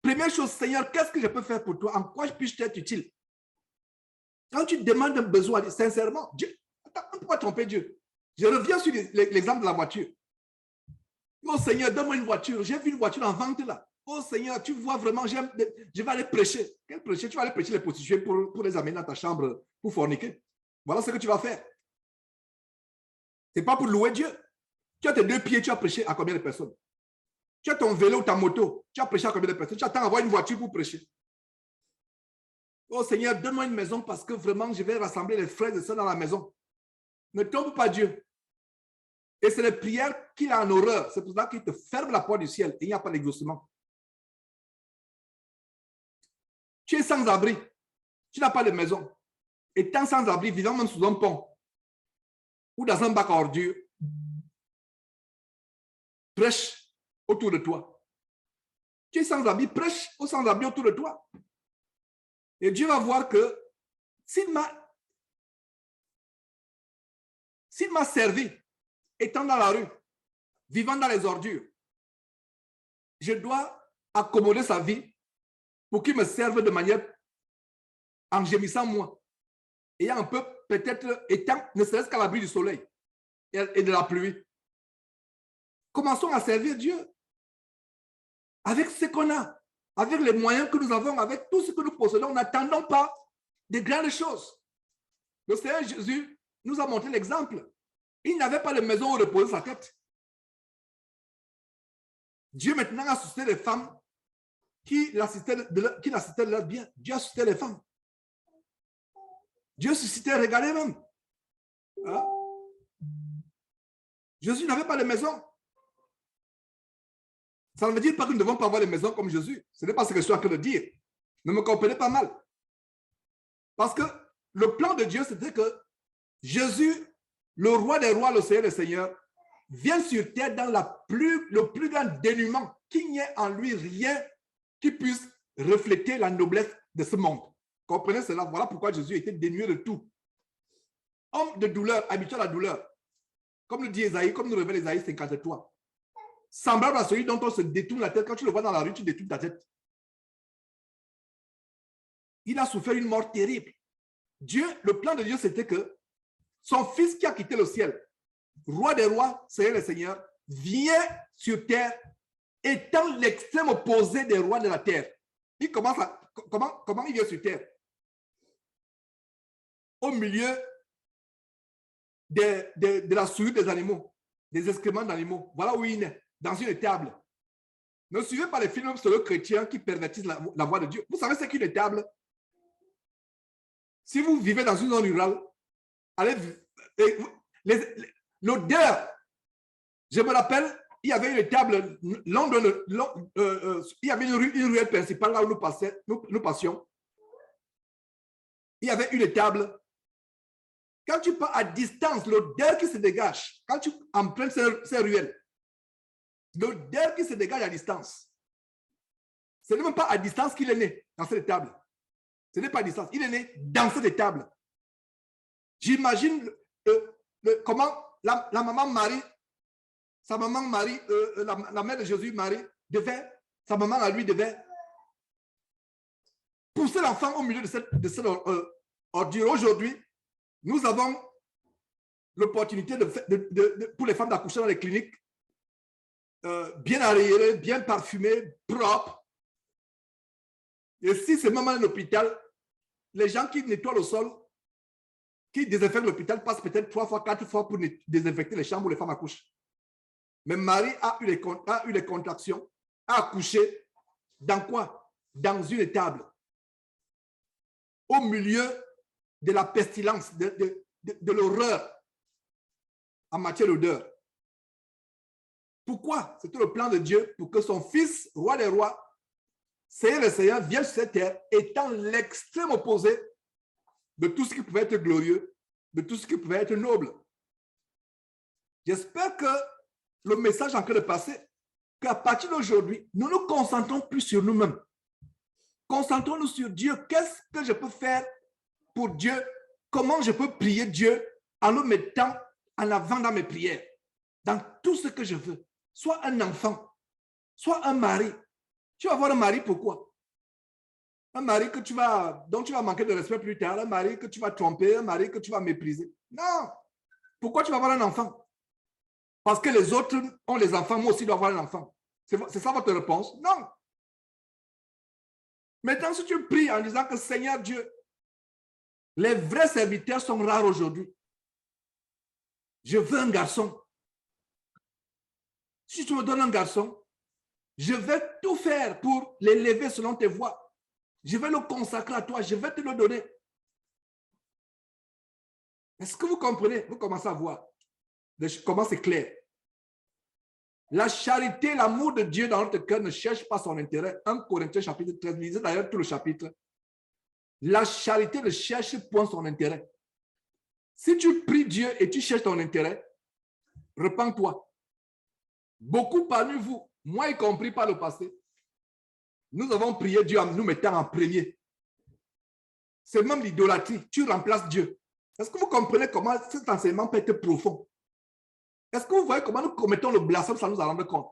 première chose, Seigneur, qu'est-ce que je peux faire pour toi? En quoi puis-je être utile? Quand tu demandes un besoin, sincèrement, Dieu, on ne peut pas tromper Dieu. Je reviens sur l'exemple de la voiture. Oh Seigneur, donne-moi une voiture. J'ai vu une voiture en vente là. Oh Seigneur, tu vois vraiment, je vais aller prêcher. Quel prêcher? Tu vas aller prêcher les prostituées pour les amener dans ta chambre pour forniquer. Voilà ce que tu vas faire. Ce n'est pas pour louer Dieu. Tu as tes 2 pieds, tu as prêché à combien de personnes? Tu as ton vélo ou ta moto, tu as prêché à combien de personnes? Tu attends d'avoir une voiture pour prêcher. Oh Seigneur, donne-moi une maison parce que vraiment, je vais rassembler les frères et sœurs dans la maison. Ne trompe pas Dieu. Et c'est les prières qu'il a en horreur. C'est pour ça qu'il te ferme la porte du ciel et il n'y a pas d'exaucement. Tu es sans abri. Tu n'as pas de maison. Étant sans abri, vivant même sous un pont ou dans un bac à ordures, prêche autour de toi. Tu es sans abri, prêche aux sans abri autour de toi. Et Dieu va voir que s'il m'a servi, étant dans la rue, vivant dans les ordures, je dois accommoder sa vie pour qu'il me serve de manière en gémissant moi. Et un peu, peut-être, étant, ne serait-ce qu'à l'abri du soleil et de la pluie. Commençons à servir Dieu avec ce qu'on a, avec les moyens que nous avons, avec tout ce que nous possédons. N'attendons pas de grandes choses. Le Seigneur Jésus nous a montré l'exemple. Il n'avait pas de maison où reposer sa tête. Dieu maintenant a suscité les femmes qui l'assistaient de leur bien. Dieu a suscité les femmes. Dieu suscitait, regardez même. Hein? Jésus n'avait pas de maison. Ça ne veut dire pas que nous ne devons pas avoir des maisons comme Jésus. Ce n'est pas ce que je suis en train de dire. Ne me comprenez pas mal. Parce que le plan de Dieu, c'était que Jésus, le roi des rois, le Seigneur des seigneurs, vient sur terre dans le plus grand dénuement, qu'il n'y ait en lui rien qui puisse refléter la noblesse de ce monde. Comprenez cela? Voilà pourquoi Jésus était dénué de tout. Homme de douleur, habitué à la douleur. Comme le dit Esaïe, comme nous révèle Esaïe 53. Semblable à celui dont on se détourne la tête. Quand tu le vois dans la rue, tu détournes ta tête. Il a souffert une mort terrible. Dieu, le plan de Dieu, c'était que son fils qui a quitté le ciel, roi des rois, Seigneur des seigneurs, vient sur terre étant l'extrême opposé des rois de la terre. Il commence à... Comment il vient sur terre? Au milieu de la souillure des animaux, des excréments d'animaux. Voilà où il est, dans une étable. Ne suivez pas les films sur le chrétien qui pervertissent la voix de Dieu. Vous savez ce qu'une étable? Si vous vivez dans une zone rurale, allez, L'odeur, je me rappelle, il y avait une table, il y avait une ruelle principale là où nous passions. Il y avait une table. Quand tu pars à distance, l'odeur qui se dégage, quand tu empruntes ces ruelles, l'odeur qui se dégage à distance, ce n'est même pas à distance qu'il est né dans cette table. Ce n'est pas à distance, il est né dans cette table. J'imagine comment la maman Marie, sa maman Marie, la mère de Jésus, Marie, sa maman à lui devait pousser l'enfant au milieu de cette ordure. Aujourd'hui, nous avons l'opportunité pour les femmes d'accoucher dans les cliniques bien arriérées, bien parfumées, propres. Et si c'est même à l'hôpital, les gens qui nettoient le sol, qui désinfectent l'hôpital, passent peut-être 3 fois, 4 fois pour désinfecter les chambres où les femmes accouchent. Mais Marie a eu les contractions, a accouché dans quoi? Dans une étable. Au milieu de la pestilence, de l'horreur en matière d'odeur. Pourquoi? C'était le plan de Dieu pour que son fils, roi des rois, Seigneur le Seigneur, vienne sur cette terre étant l'extrême opposé de tout ce qui pouvait être glorieux, de tout ce qui pouvait être noble. J'espère que le message en train de passer, qu'à partir d'aujourd'hui, nous ne nous concentrons plus sur nous-mêmes. Concentrons-nous sur Dieu. Qu'est-ce que je peux faire pour Dieu? Comment je peux prier Dieu en le mettant en avant dans mes prières, dans tout ce que je veux? Soit un enfant, soit un mari. Tu vas avoir un mari, pourquoi? Un mari dont tu vas manquer de respect plus tard, un mari que tu vas tromper, un mari que tu vas mépriser. Non. Pourquoi tu vas avoir un enfant? Parce que les autres ont les enfants, moi aussi je dois avoir un enfant. C'est ça votre réponse? Non. Maintenant, si tu pries en disant que Seigneur Dieu, les vrais serviteurs sont rares aujourd'hui. Je veux un garçon. Si tu me donnes un garçon, je vais tout faire pour l'élever selon tes voies. Je vais le consacrer à toi. Je vais te le donner. Est-ce que vous comprenez? Vous commencez à voir comment c'est clair. La charité, l'amour de Dieu dans notre cœur ne cherche pas son intérêt. 1 Corinthiens chapitre 13, lisez d'ailleurs tout le chapitre. La charité ne cherche point son intérêt. Si tu pries Dieu et tu cherches ton intérêt, repens-toi. Beaucoup parmi vous, moi y compris par le passé, nous avons prié Dieu en nous mettant en premier. C'est même l'idolâtrie. Tu remplaces Dieu. Est-ce que vous comprenez comment cet enseignement peut être profond? Est-ce que vous voyez comment nous commettons le blasphème sans nous en rendre compte?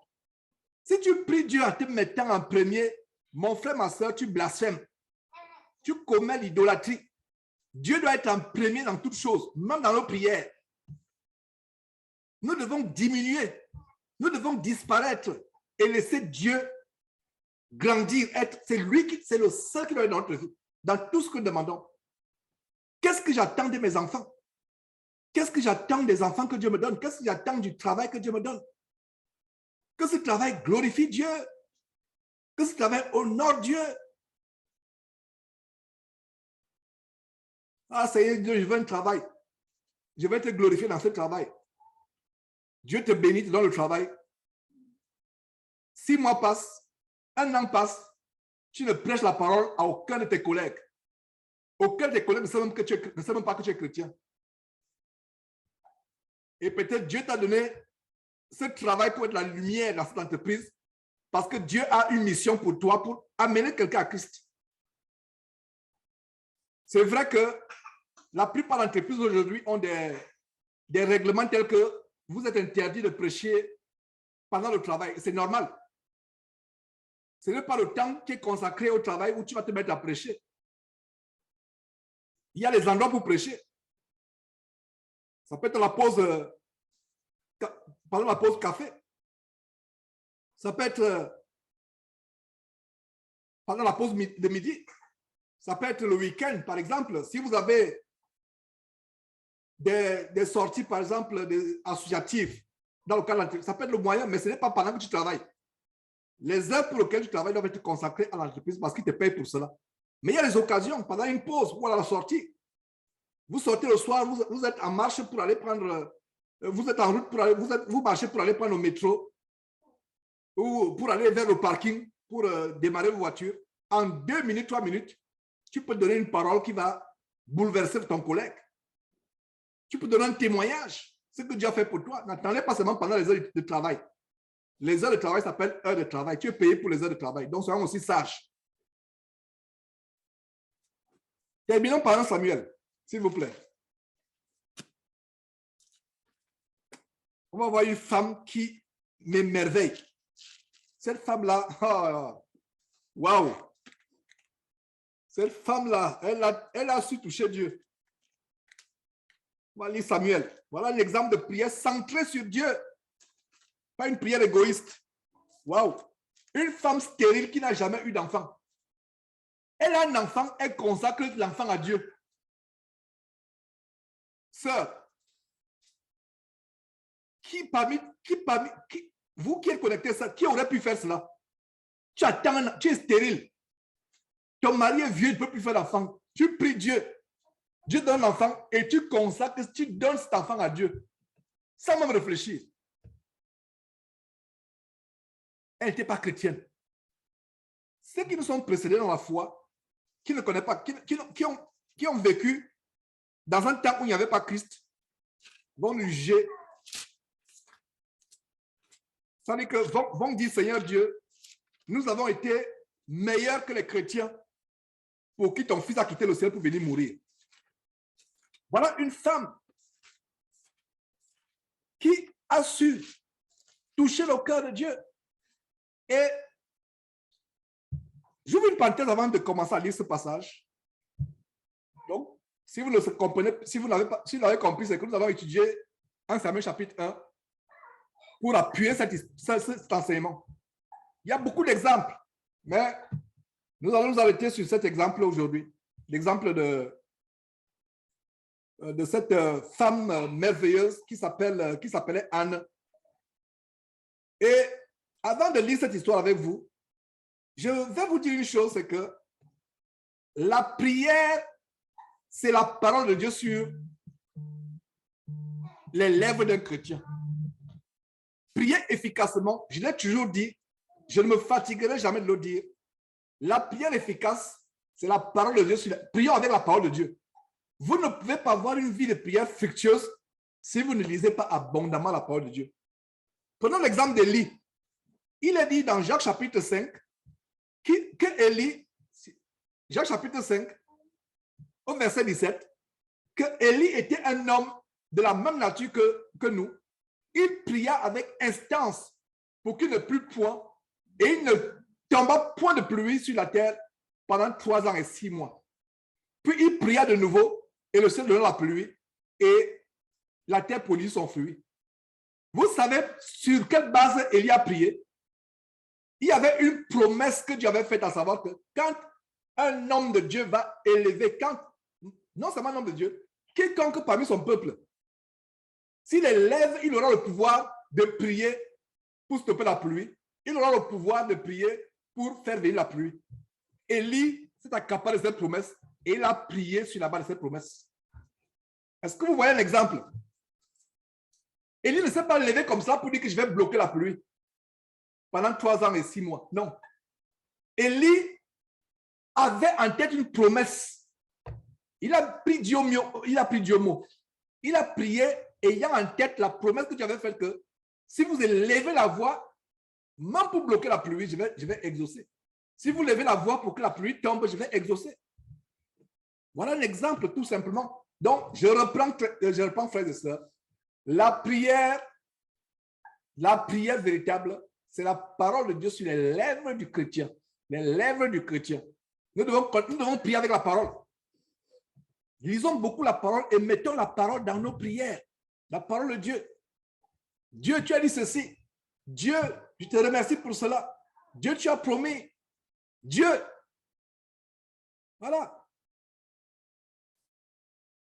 Si tu pries Dieu en te mettant en premier, mon frère, ma soeur, tu blasphèmes. Tu commets l'idolâtrie. Dieu doit être en premier dans toutes choses, même dans nos prières. Nous devons diminuer. Nous devons disparaître et laisser Dieu grandir. C'est le seul qui doit être dans notre vie, dans tout ce que nous demandons. Qu'est-ce que j'attends de mes enfants? Qu'est-ce que j'attends des enfants que Dieu me donne? Qu'est-ce que j'attends du travail que Dieu me donne? Que ce travail glorifie Dieu. Que ce travail honore Dieu. Ah, Seigneur Dieu, je veux un travail. Je vais te glorifier dans ce travail. Dieu te bénit, te donne le travail. 6 mois passent, 1 an passe, tu ne prêches la parole à aucun de tes collègues. Aucun de tes collègues ne sait même pas que tu es chrétien. Et peut-être Dieu t'a donné ce travail pour être la lumière dans cette entreprise parce que Dieu a une mission pour toi pour amener quelqu'un à Christ. C'est vrai que la plupart d'entreprises aujourd'hui ont des règlements tels que vous êtes interdit de prêcher pendant le travail. C'est normal. Ce n'est pas le temps qui est consacré au travail où tu vas te mettre à prêcher. Il y a les endroits pour prêcher. Ça peut être la pause, pendant la pause café. Ça peut être pendant la pause de midi. Ça peut être le week-end, par exemple. Si vous avez des sorties, par exemple, associatives, dans le cadre de l'entreprise, ça peut être le moyen, mais ce n'est pas pendant que tu travailles. Les heures pour lesquelles tu travailles doivent être consacrées à l'entreprise parce qu'ils te payent pour cela. Mais il y a des occasions, pendant une pause ou à la sortie. Vous sortez le soir, vous êtes en marche pour aller prendre, vous êtes en route pour aller, vous marchez pour aller prendre le métro ou pour aller vers le parking pour démarrer vos voitures. En 2 minutes, 3 minutes, tu peux donner une parole qui va bouleverser ton collègue. Tu peux donner un témoignage. Ce que Dieu a fait pour toi. N'attendez pas seulement pendant les heures de travail. Les heures de travail s'appellent heures de travail. Tu es payé pour les heures de travail. Donc, soyons aussi sages. Terminons par un Samuel, s'il vous plaît. On va voir une femme qui m'émerveille. Cette femme-là, waouh! Cette femme-là, elle a su toucher Dieu. On va lire Samuel. Voilà un exemple de prière centrée sur Dieu. Pas une prière égoïste. Waouh! Une femme stérile qui n'a jamais eu d'enfant. Elle a un enfant, elle consacre l'enfant à Dieu. Sœur, vous qui êtes connecté, ça, qui aurait pu faire cela? Tu attends, tu es stérile. Ton mari est vieux, il ne peut plus faire d'enfant. Tu pries Dieu. Dieu donne l'enfant et tu consacres, tu donnes cet enfant à Dieu. Sans même réfléchir. Elle n'était pas chrétienne. Ceux qui nous sont précédés dans la foi, qui ne connaissent pas, qui ont vécu dans un temps où il n'y avait pas Christ, vont nous juger. C'est-à-dire que vont dire, Seigneur Dieu, nous avons été meilleurs que les chrétiens pour qui ton fils a quitté le ciel pour venir mourir. Voilà une femme qui a su toucher le cœur de Dieu. Et j'ouvre une parenthèse avant de commencer à lire ce passage. Donc, si vous le comprenez, si vous l'avez compris, c'est que nous allons étudier 1 Samuel chapitre 1 pour appuyer cet enseignement. Il y a beaucoup d'exemples, mais nous allons nous arrêter sur cet exemple aujourd'hui. L'exemple de cette femme merveilleuse qui s'appelait Anne. Et avant de lire cette histoire avec vous, je vais vous dire une chose, c'est que la prière, c'est la parole de Dieu sur les lèvres d'un chrétien. Prier efficacement, je l'ai toujours dit, je ne me fatiguerai jamais de le dire. La prière efficace, c'est la parole de Dieu. Prions avec la parole de Dieu. Vous ne pouvez pas avoir une vie de prière fructueuse si vous ne lisez pas abondamment la parole de Dieu. Prenons l'exemple d'Élie. Il est dit dans Jacques chapitre 5 que Élie, Jacques chapitre 5, au verset 17, que Élie était un homme de la même nature que nous. Il pria avec instance pour qu'il ne plût point et il ne tomba point de pluie sur la terre pendant 3 ans et 6 mois. Puis il pria de nouveau et le ciel donna la pluie et la terre produit son fruit. Vous savez sur quelle base Élie a prié? Il y avait une promesse que Dieu avait faite, à savoir que quand un homme de Dieu va élever, non seulement un homme de Dieu, quiconque parmi son peuple, s'il élève, il aura le pouvoir de prier pour stopper la pluie. Il aura le pouvoir de prier pour faire venir la pluie. Élie s'est accaparé de cette promesse et il a prié sur la base de cette promesse. Est-ce que vous voyez l'exemple? Élie ne s'est pas levé comme ça pour dire que je vais bloquer la pluie pendant 3 ans et 6 mois. Non. Élie avait en tête une promesse. Il a pris Dieu mot. Il a prié ayant en tête la promesse que tu avais faite que si vous élevez la voix, même pour bloquer la pluie, je vais exaucer. Si vous levez la voix pour que la pluie tombe, je vais exaucer. Voilà un exemple tout simplement. Donc, je reprends frères et sœurs. La prière véritable, c'est la parole de Dieu sur les lèvres du chrétien. Les lèvres du chrétien. Nous devons prier avec la parole. Lisons beaucoup la parole et mettons la parole dans nos prières. La parole de Dieu. Dieu, tu as dit ceci. Dieu, je te remercie pour cela. Dieu, tu as promis. Dieu. Voilà.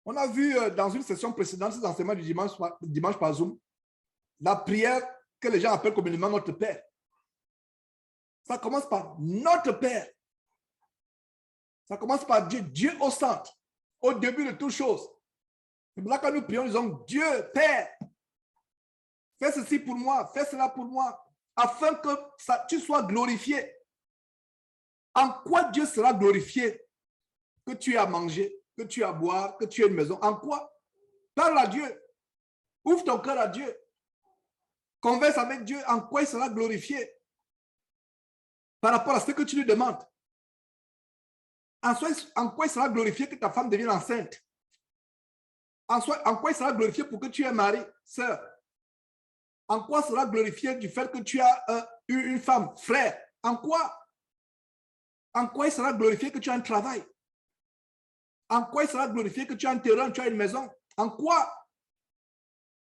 On a vu dans une session précédente, ces enseignements du dimanche par Zoom, la prière que les gens appellent communément notre Père. Ça commence par notre Père. Ça commence par Dieu, Dieu au centre, au début de toutes choses. C'est pour ça que nous prions, nous disons, Dieu, Père, fais ceci pour moi, fais cela pour moi, afin que tu sois glorifié. En quoi Dieu sera glorifié? Que tu aies à manger, que tu aies à boire, que tu aies une maison. En quoi? Parle à Dieu. Ouvre ton cœur à Dieu. Converse avec Dieu. En quoi il sera glorifié? Par rapport à ce que tu lui demandes. En quoi il sera glorifié que ta femme devienne enceinte? En quoi il sera glorifié pour que tu aies un mari, sœur? En quoi sera glorifié du fait que tu as une femme, frère? En quoi? En quoi il sera glorifié que tu as un travail? En quoi il sera glorifié que tu as un terrain, tu as une maison? En quoi?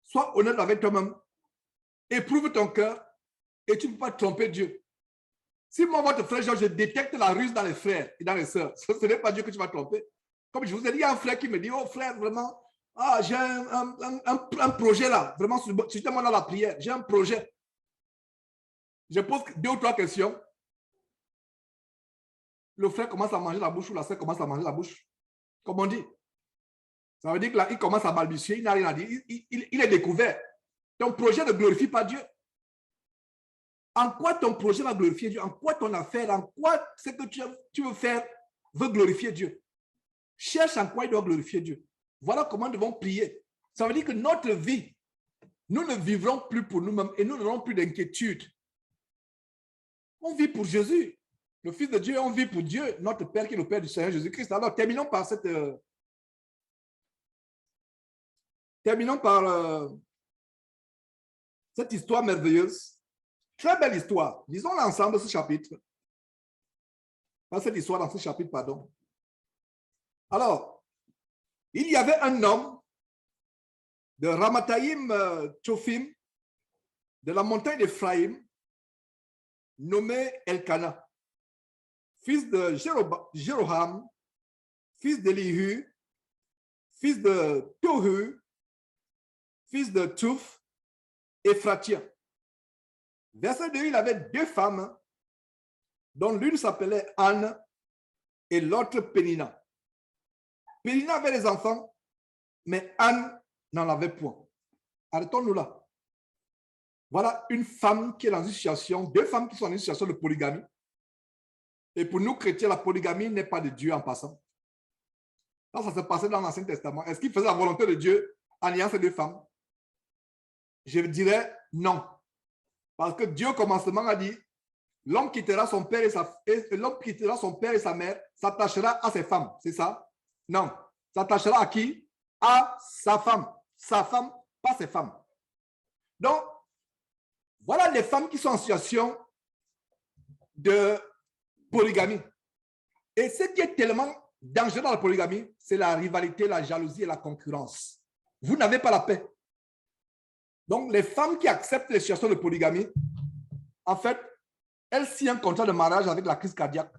Sois honnête avec toi-même. Éprouve ton cœur et tu ne peux pas tromper Dieu. Si moi, votre frère, je détecte la ruse dans les frères et dans les sœurs, ce n'est pas Dieu que tu vas tromper. Comme je vous ai dit, il y a un frère qui me dit, oh frère, vraiment, j'ai un projet là, vraiment, justement dans la prière, j'ai un projet. Je pose 2 ou 3 questions. Le frère commence à manger la bouche ou la sœur commence à manger la bouche. Comme on dit. Ça veut dire qu'il commence à balbutier, il n'a rien à dire. Il est découvert. Ton projet ne glorifie pas Dieu. En quoi ton projet va glorifier Dieu? En quoi ton affaire, en quoi ce que tu veux faire veut glorifier Dieu? Cherche en quoi il doit glorifier Dieu. Voilà comment nous devons prier. Ça veut dire que notre vie, nous ne vivrons plus pour nous-mêmes et nous n'aurons plus d'inquiétude. On vit pour Jésus. Le Fils de Dieu, on vit pour Dieu, notre Père qui est le Père du Seigneur Jésus-Christ. Alors, terminons par cette histoire merveilleuse. Très belle histoire. Lisons-la ensemble, ce chapitre. Pas cette histoire dans ce chapitre, pardon. Alors, il y avait un homme de Ramathaïm Tchophim, de la montagne d'Ephraïm, nommé Elkana, fils de Jéroham, fils d'Elihu, fils de Tohu, fils de Touf, Ephratien. Verset 2, il avait 2 femmes, dont l'une s'appelait Anne et l'autre Pénina. Pénina avait des enfants, mais Anne n'en avait point. Arrêtons-nous là. Voilà une femme qui est dans une situation, 2 femmes qui sont dans une situation de polygamie. Et pour nous, chrétiens, la polygamie n'est pas de Dieu en passant. Là, ça se passait dans l'Ancien Testament. Est-ce qu'il faisait la volonté de Dieu en ayant ces 2 femmes? Je dirais non. Parce que Dieu, au commencement, a dit, l'homme quittera son père et sa mère, s'attachera à ses femmes. C'est ça? Non. S'attachera à qui? À sa femme. Sa femme, pas ses femmes. Donc, voilà les femmes qui sont en situation de polygamie. Et ce qui est tellement dangereux dans la polygamie, c'est la rivalité, la jalousie et la concurrence. Vous n'avez pas la paix. Donc, les femmes qui acceptent les situations de polygamie, en fait, elles signent un contrat de mariage avec la crise cardiaque.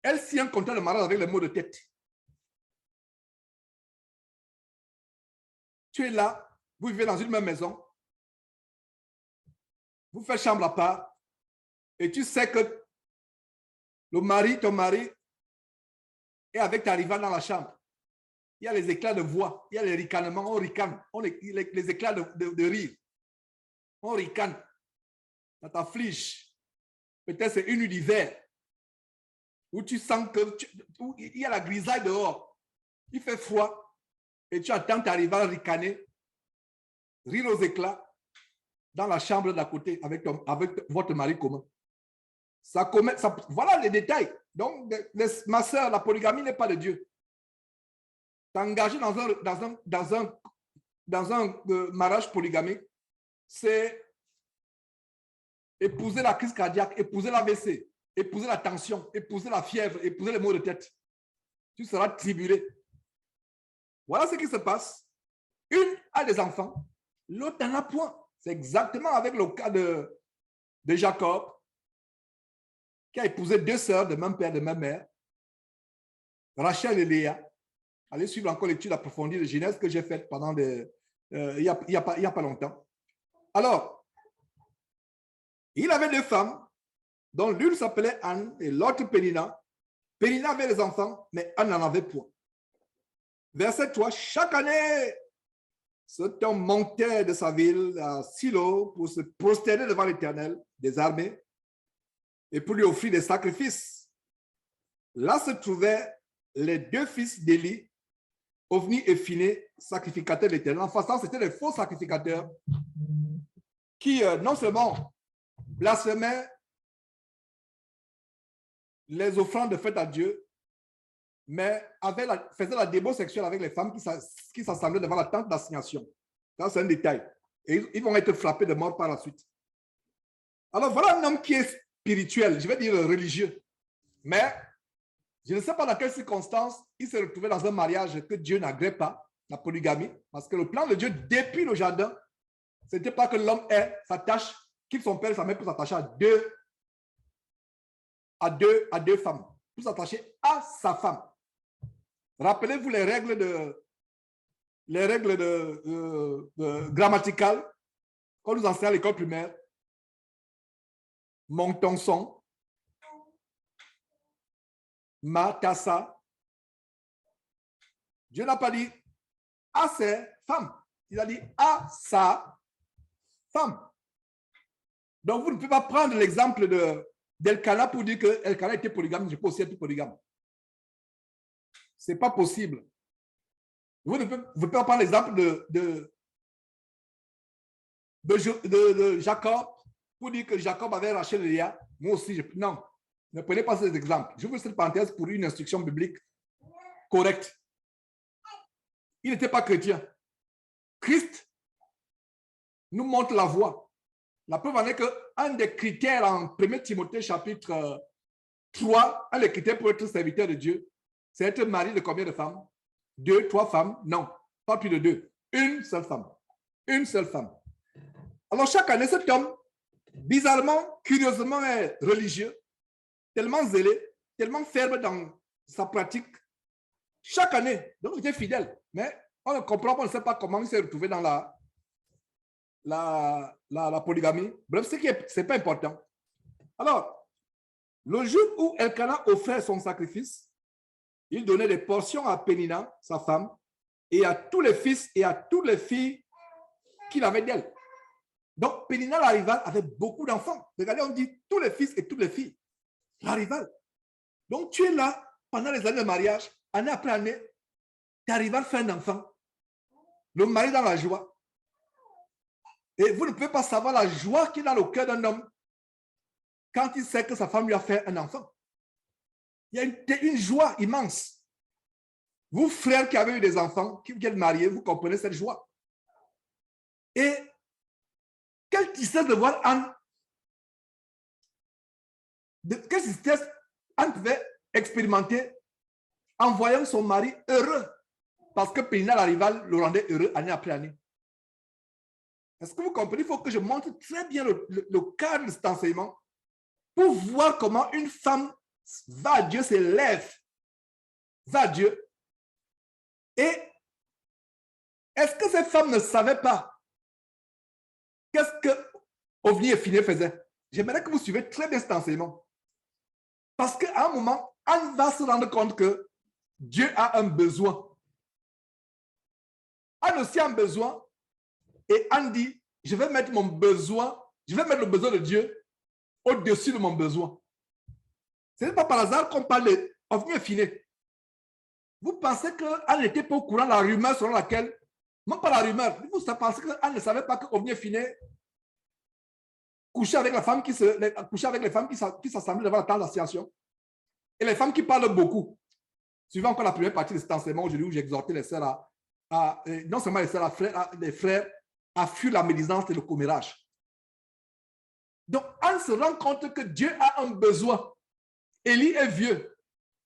Elles signent un contrat de mariage avec les maux de tête. Tu es là, vous vivez dans une même maison, vous faites chambre à part, et tu sais que ton mari, est avec ta rivale dans la chambre. Il y a les éclats de voix, il y a les ricanements, on ricane, les éclats de rire. On ricane, ça t'afflige. Peut-être c'est une nuit d'hiver où tu sens où il y a la grisaille dehors. Il fait froid et tu attends ta rivale ricaner, rire aux éclats dans la chambre d'à côté avec votre mari commun. Voilà les détails. Donc, ma soeur, la polygamie n'est pas de Dieu. T'engager dans un mariage polygamique, c'est épouser la crise cardiaque, épouser l'AVC, épouser la tension, épouser la fièvre, épouser les maux de tête. Tu seras tribulé. Voilà ce qui se passe. Une a des enfants, l'autre n'en a point. C'est exactement avec le cas de Jacob, qui a épousé 2 sœurs de même père, de même mère, Rachel et Léa. Allez suivre encore l'étude approfondie de Genèse que j'ai faite pendant il y a pas longtemps. Alors, il avait 2 femmes, dont l'une s'appelait Anne et l'autre Pénina. Pénina avait des enfants, mais Anne n'en avait point. Verset 3, chaque année, cet homme montait de sa ville à Silo pour se prosterner devant l'Éternel des armées et pour lui offrir des sacrifices. Là se trouvaient les deux fils d'Élie, Ophni et Phiné, sacrificateurs de l'Éternel. En façon, c'était les faux sacrificateurs qui non seulement blasphémaient les offrandes faites à Dieu, mais faisaient la démo sexuelle avec les femmes qui s'assemblaient devant la tente d'assignation. Ça, c'est un détail. Et ils vont être frappés de mort par la suite. Alors, voilà un homme qui est spirituel, je vais dire religieux. Mais je ne sais pas dans quelles circonstances il s'est retrouvé dans un mariage que Dieu n'agrée pas, la polygamie, parce que le plan de Dieu depuis le jardin, ce n'était pas que l'homme s'attache, qu'il son père et sa mère pour s'attacher à deux femmes, pour s'attacher à sa femme. Rappelez-vous les règles grammaticales qu'on nous enseigne à l'école primaire. Mon, ton, son, ma, ta, sa. Dieu n'a pas dit à ses femmes. Il a dit à sa femme. Donc, vous ne pouvez pas prendre l'exemple d'Elkana pour dire que Elkana était polygame, je peux aussi être polygame. Ce n'est pas possible. Vous ne pouvez pas prendre l'exemple de Jacob pour dire que Jacob avait Rachel et Léa. Moi aussi, non. Ne prenez pas cet exemple. Je vous cette parenthèse pour une instruction biblique correcte. Il n'était pas chrétien. Christ nous montre la voie. La preuve en est qu'un des critères en 1 Timothée chapitre 3, un des critères pour être serviteur de Dieu, c'est être marié de combien de femmes? 2, 3 femmes? Non, pas plus de 2. Une seule femme. Une seule femme. Alors chaque année, cet homme, bizarrement, curieusement est religieux, tellement zélé, tellement ferme dans sa pratique. Chaque année, donc il était fidèle. Mais on ne comprend pas, on ne sait pas comment il s'est retrouvé dans la polygamie. Bref, ce n'est pas important. Alors, le jour où Elkana offrait son sacrifice, il donnait des portions à Pénina, sa femme, et à tous les fils et à toutes les filles qu'il avait d'elle. Donc, Pénina, la rivale, avait beaucoup d'enfants. Regardez, on dit tous les fils et toutes les filles. La rivale. Donc, tu es là pendant les années de mariage, année après année, ta rivale fait un enfant. Le mari dans la joie. Et vous ne pouvez pas savoir la joie qu'il a dans le cœur d'un homme quand il sait que sa femme lui a fait un enfant. Il y a une joie immense. Vous, frères qui avez eu des enfants, qui êtes mariés, vous comprenez cette joie. Et quelle tristesse de voir Anne. Quelle tristesse Anne pouvait expérimenter en voyant son mari heureux. Parce que Pénina, la rivale, le rendait heureux année après année. Est-ce que vous comprenez? Il faut que je montre très bien le cadre de cet enseignement pour voir comment une femme va à Dieu, s'élève, va à Dieu. Et est-ce que cette femme ne savait pas qu'est-ce que Ophni et Phiné faisaient? J'aimerais que vous suivez très bien cet enseignement. Parce qu'à un moment, Anne va se rendre compte que Dieu a un besoin. Anne aussi a un besoin. Et Anne dit, je vais mettre mon besoin, je vais mettre le besoin de Dieu au-dessus de mon besoin. Ce n'est pas par hasard qu'on parle d'Ophni et Phiné. Vous pensez qu'Anne n'était pas au courant de la rumeur selon laquelle, non pas la rumeur, vous pensez qu'Anne ne savait pas qu'Ophni et Phiné couchaient avec les femmes qui s'assemblaient devant la tente d'assignation. Et les femmes qui parlent beaucoup. Suivant encore la première partie de cet enseignement aujourd'hui où j'ai exhorté les sœurs non seulement les sœurs, les frères à fuir la médisance et le commérage. Donc, Anne se rend compte que Dieu a un besoin. Élie est vieux,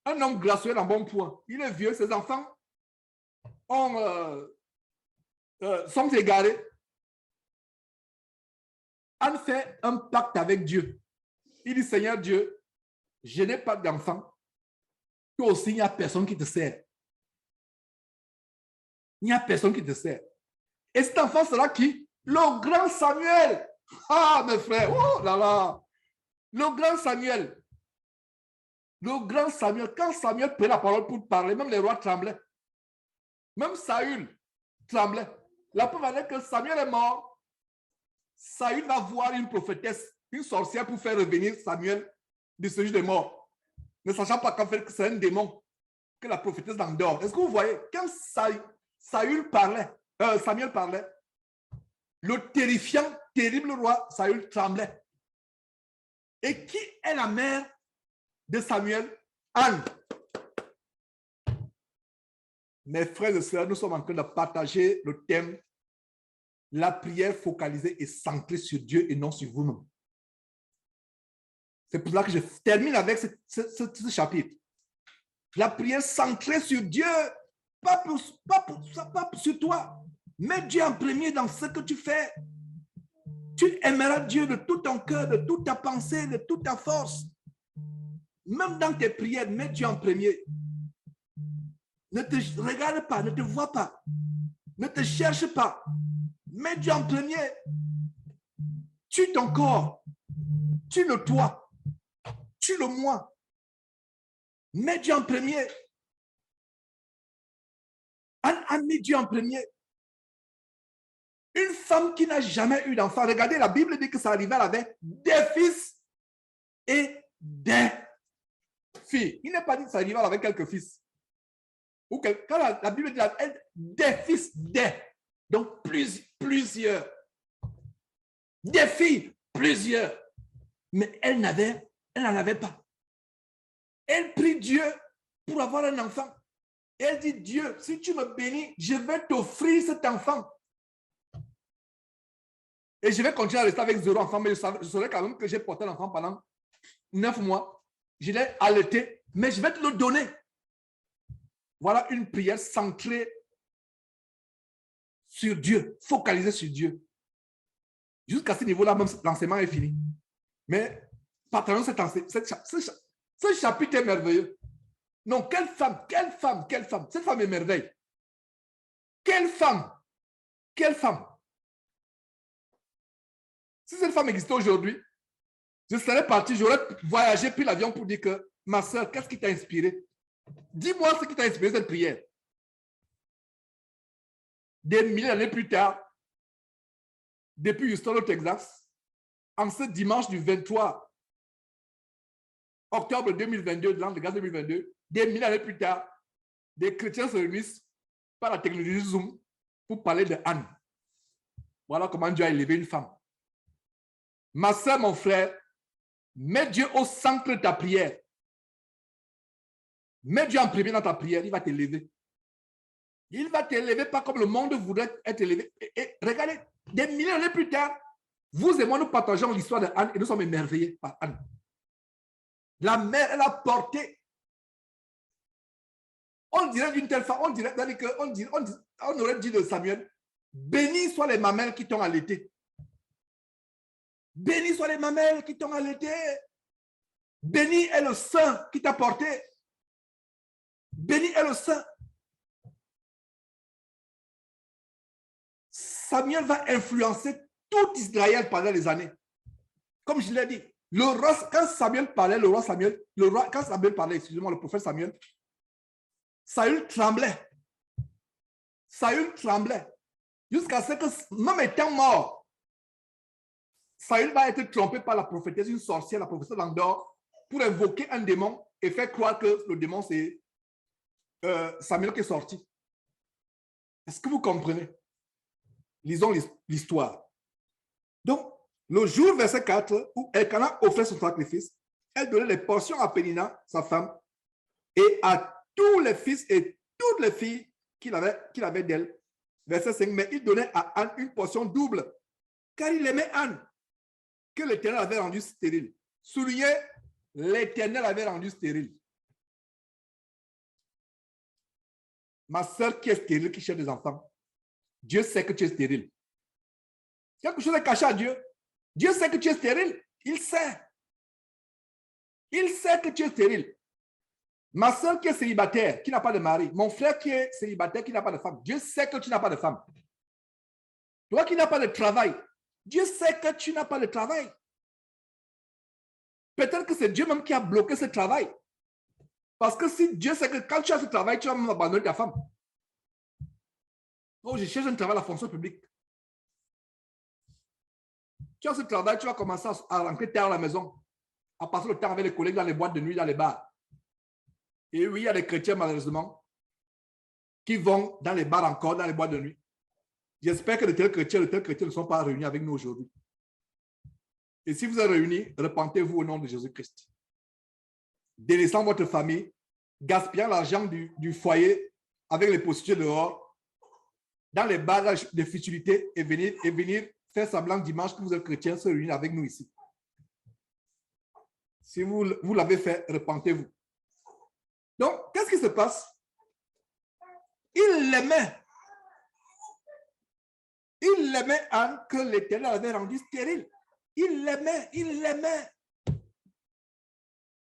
un homme gracieux en bon point. Il est vieux, ses enfants sont égarés. Anne fait un pacte avec Dieu. Il dit, Seigneur Dieu, je n'ai pas d'enfant. Toi aussi, il n'y a personne qui te sert. Il n'y a personne qui te sert. Et cet enfant sera qui? Le grand Samuel. Ah, mes frères, oh là là. Le grand Samuel. Le grand Samuel. Quand Samuel prenait la parole pour parler, même les rois tremblaient. Même Saül tremblait. La preuve en est que Samuel est mort. Saül va voir une prophétesse, une sorcière pour faire revenir Samuel de ce jour de mort. Ne sachant pas qu'en fait c'est un démon que la prophétesse l'endort. Est-ce que vous voyez, quand Samuel parlait, le terrifiant, terrible roi Saül tremblait. Et qui est la mère de Samuel? Anne. Mes frères et sœurs, nous sommes en train de partager le thème la prière focalisée et centrée sur Dieu et non sur vous-même. C'est pour ça que je termine avec ce chapitre. La prière centrée sur Dieu, pas sur toi. Mets Dieu en premier dans ce que tu fais. Tu aimeras Dieu de tout ton cœur, de toute ta pensée, de toute ta force. Même dans tes prières, mets Dieu en premier. Ne te regarde pas, ne te vois pas. Ne te cherche pas. Mets Dieu en premier. Tue ton corps. Tue le toi. Tue le moi. Mets Dieu en premier. Anne met Dieu en premier. Une femme qui n'a jamais eu d'enfant. Regardez, la Bible dit que ça arrivait, elle avait des fils et des filles. Il n'est pas dit que ça arrivait avec quelques fils. Ou quand la Bible dit des fils, des. Donc plusieurs. Des filles, plusieurs. Mais elle n'en avait pas. Elle prie Dieu pour avoir un enfant. Elle dit, Dieu, si tu me bénis, je vais t'offrir cet enfant. Et je vais continuer à rester avec 0 enfant, mais je saurais quand même que j'ai porté l'enfant pendant 9 mois. Je l'ai allaité, mais je vais te le donner. Voilà une prière centrée sur Dieu, focalisée sur Dieu. Jusqu'à ce niveau-là, même l'enseignement est fini. Mais partageons ce chapitre est merveilleux. Non, quelle femme. Cette femme est merveille. Quelle femme. Si cette femme existait aujourd'hui, je serais parti, j'aurais voyagé, pris l'avion pour dire que ma soeur, qu'est-ce qui t'a inspiré? Dis-moi ce qui t'a inspiré cette prière. Des milliers d'années plus tard, depuis Houston au Texas, en ce dimanche du 23 octobre 2022, de l'an de grâce 2022, des milliers d'années plus tard, des chrétiens se réunissent par la technologie Zoom pour parler de Anne. Voilà comment Dieu a élevé une femme. Ma soeur, mon frère, mets Dieu au centre de ta prière. Mets Dieu en premier dans ta prière, il va t'élever. Il va t'élever pas comme le monde voudrait être élevé. Et regardez, des milliers d'années plus tard, vous et moi, nous partageons l'histoire de Anne et nous sommes émerveillés par Anne. La mère, elle a porté. On dirait d'une telle façon, on aurait dit de Samuel, bénis soient les mamelles qui t'ont allaité. Bénis soient les mamelles qui t'ont allaité. Béni est le sein qui t'a porté. Béni est le sein. Samuel va influencer tout Israël pendant les années. Comme je l'ai dit, quand Samuel parlait, le prophète Samuel, Saül tremblait. Jusqu'à ce que, même étant mort, Saül va être trompé par la prophétesse, une sorcière, la prophétesse l'endort, pour invoquer un démon et faire croire que le démon, c'est Samuel qui est sorti. Est-ce que vous comprenez? Lisons l'histoire. Donc, le jour, verset 4, où Elkana offrait son sacrifice, elle donnait les portions à Pénina, sa femme, et à tous les fils et toutes les filles qu'il avait d'elle. Verset 5, mais il donnait à Anne une portion double, car il aimait Anne, que l'Éternel avait rendue stérile. Soulignez, l'Éternel avait rendu stérile. Ma soeur qui est stérile, qui cherche des enfants, Dieu sait que tu es stérile. Quelque chose est caché à Dieu. Dieu sait que tu es stérile. Il sait. Il sait que tu es stérile. Ma soeur qui est célibataire, qui n'a pas de mari, mon frère qui est célibataire, qui n'a pas de femme, Dieu sait que tu n'as pas de femme. Toi qui n'as pas de travail, Dieu sait que tu n'as pas de travail. Peut-être que c'est Dieu même qui a bloqué ce travail. Parce que si Dieu sait que quand tu as ce travail, tu vas même abandonner ta femme. Oh, je cherche un travail à la fonction publique. Tu as ce travail, tu vas commencer à rentrer tard à la maison, à passer le temps avec les collègues dans les boîtes de nuit, dans les bars. Et oui, il y a des chrétiens, malheureusement, qui vont dans les bars encore, dans les boîtes de nuit. J'espère que de tels chrétiens ne sont pas réunis avec nous aujourd'hui. Et si vous êtes réunis, repentez-vous au nom de Jésus-Christ. Délaissant votre famille, gaspillant l'argent du foyer avec les prostituées dehors, dans les bars de futilité et venir faire semblant dimanche que vous êtes chrétien, se réunir avec nous ici. Si vous l'avez fait, repentez-vous. Donc, qu'est-ce qui se passe? Il l'aimait. Il l'aimait Anne que l'Éternel avait rendue stérile. Il l'aimait, il l'aimait.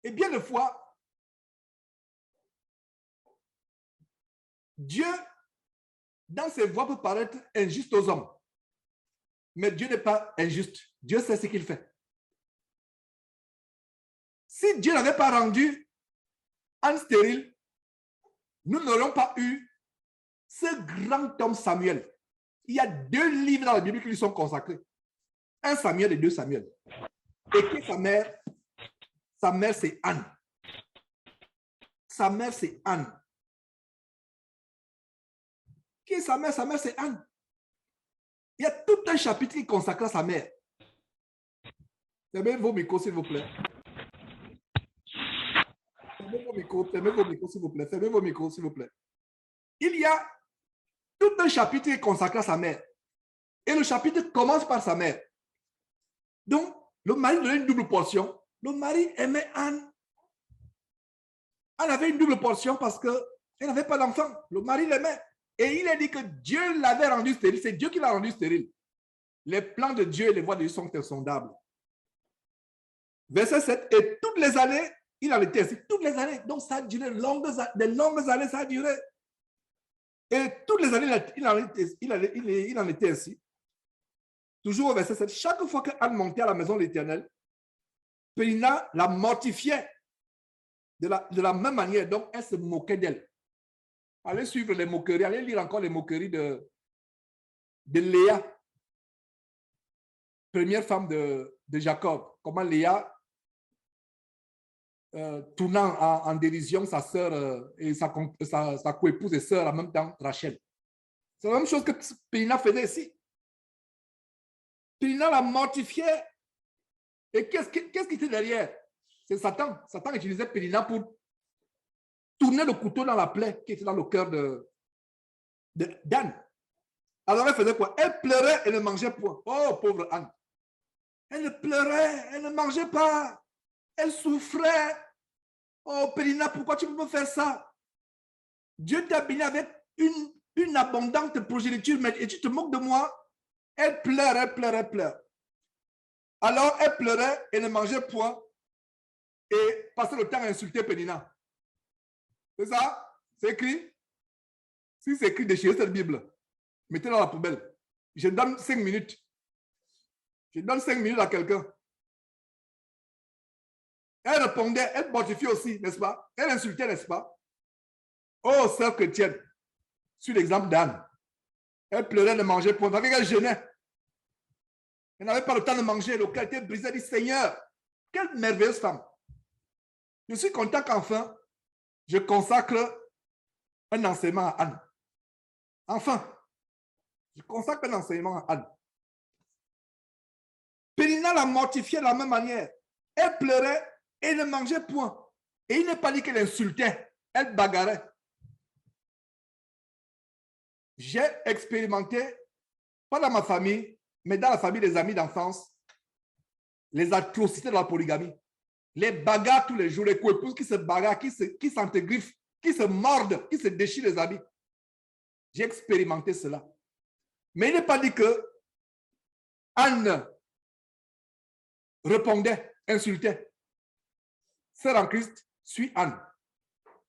Et bien de fois, Dieu, dans ses voies, peut paraître injuste aux hommes. Mais Dieu n'est pas injuste. Dieu sait ce qu'il fait. Si Dieu n'avait pas rendu Anne stérile, nous n'aurions pas eu ce grand homme Samuel. Il y a 2 livres dans la Bible qui lui sont consacrés. 1 Samuel et 2 Samuel. Et qui sa mère? Sa mère, c'est Anne. Sa mère, c'est Anne. Qui est sa mère? Sa mère, c'est Anne. Il y a tout un chapitre qui est consacré à sa mère. Fermez vos micros, s'il vous plaît. Fermez vos micros, s'il vous plaît. Fermez vos micros, s'il vous plaît. Il y a tout un chapitre qui est consacré à sa mère. Et le chapitre commence par sa mère. Donc, le mari donnait une double portion. Le mari aimait Anne. Anne avait une double portion parce qu'elle n'avait pas d'enfant. Le mari l'aimait. Et il a dit que Dieu l'avait rendu stérile. C'est Dieu qui l'a rendu stérile. Les plans de Dieu et les voies de Dieu sont insondables. Verset 7. Et toutes les années, il en était ainsi. Toutes les années. Donc, ça a duré des longues années, ça a duré. Et toutes les années, il en était ainsi. Toujours au verset 7. Chaque fois qu'Anne montait à la maison de l'Éternel, Pénina la mortifiait de la même manière. Donc, elle se moquait d'elle. Allez suivre les moqueries, allez lire encore les moqueries de Léa, première femme de Jacob. Comment Léa, tournant en dérision sa sœur et sa coépouse et sœur en même temps, Rachel. C'est la même chose que Pénina faisait ici. Pénina la mortifiait. Et qu'est-ce qui était derrière? C'est Satan. Satan utilisait Pénina pour tourner le couteau dans la plaie qui était dans le cœur d'Anne. Alors elle faisait quoi? Elle pleurait et ne mangeait point. Oh, pauvre Anne. Elle pleurait, elle ne mangeait pas. Elle souffrait. Oh, Pénina, pourquoi tu peux faire ça? Dieu t'a béni avec une abondante progéniture, et tu te moques de moi? Elle pleure, elle pleure, elle pleure. Alors elle pleurait et ne mangeait point et passait le temps à insulter Pénina. C'est ça? C'est écrit? Si c'est écrit, déchirez cette Bible. Mettez-la dans la poubelle. Je donne 5 minutes. Je donne 5 minutes à quelqu'un. Elle répondait, elle mortifiait aussi, n'est-ce pas? Elle insultait, n'est-ce pas? Oh, sœur chrétienne, sur l'exemple d'Anne. Elle pleurait, ne mangeait point. Avec elle jeûnait. Elle n'avait pas le temps de manger. Le cœur était brisé. Elle dit, Seigneur, quelle merveilleuse femme. Je suis content qu'enfin, je consacre un enseignement à Anne. Enfin, je consacre un enseignement à Anne. Pénina la mortifiait de la même manière. Elle pleurait et ne mangeait point. Et il n'est pas dit qu'elle insultait. Elle bagarrait. J'ai expérimenté, pas dans ma famille, mais dans la famille des amis d'enfance, les atrocités de la polygamie. Les bagarres tous les jours, les coépouses qui se bagarrent, qui s'entegriffent, qui se mordent, qui se déchirent les habits. J'ai expérimenté cela. Mais il n'est pas dit que Anne répondait, insultait. Sœur en Christ, suis Anne.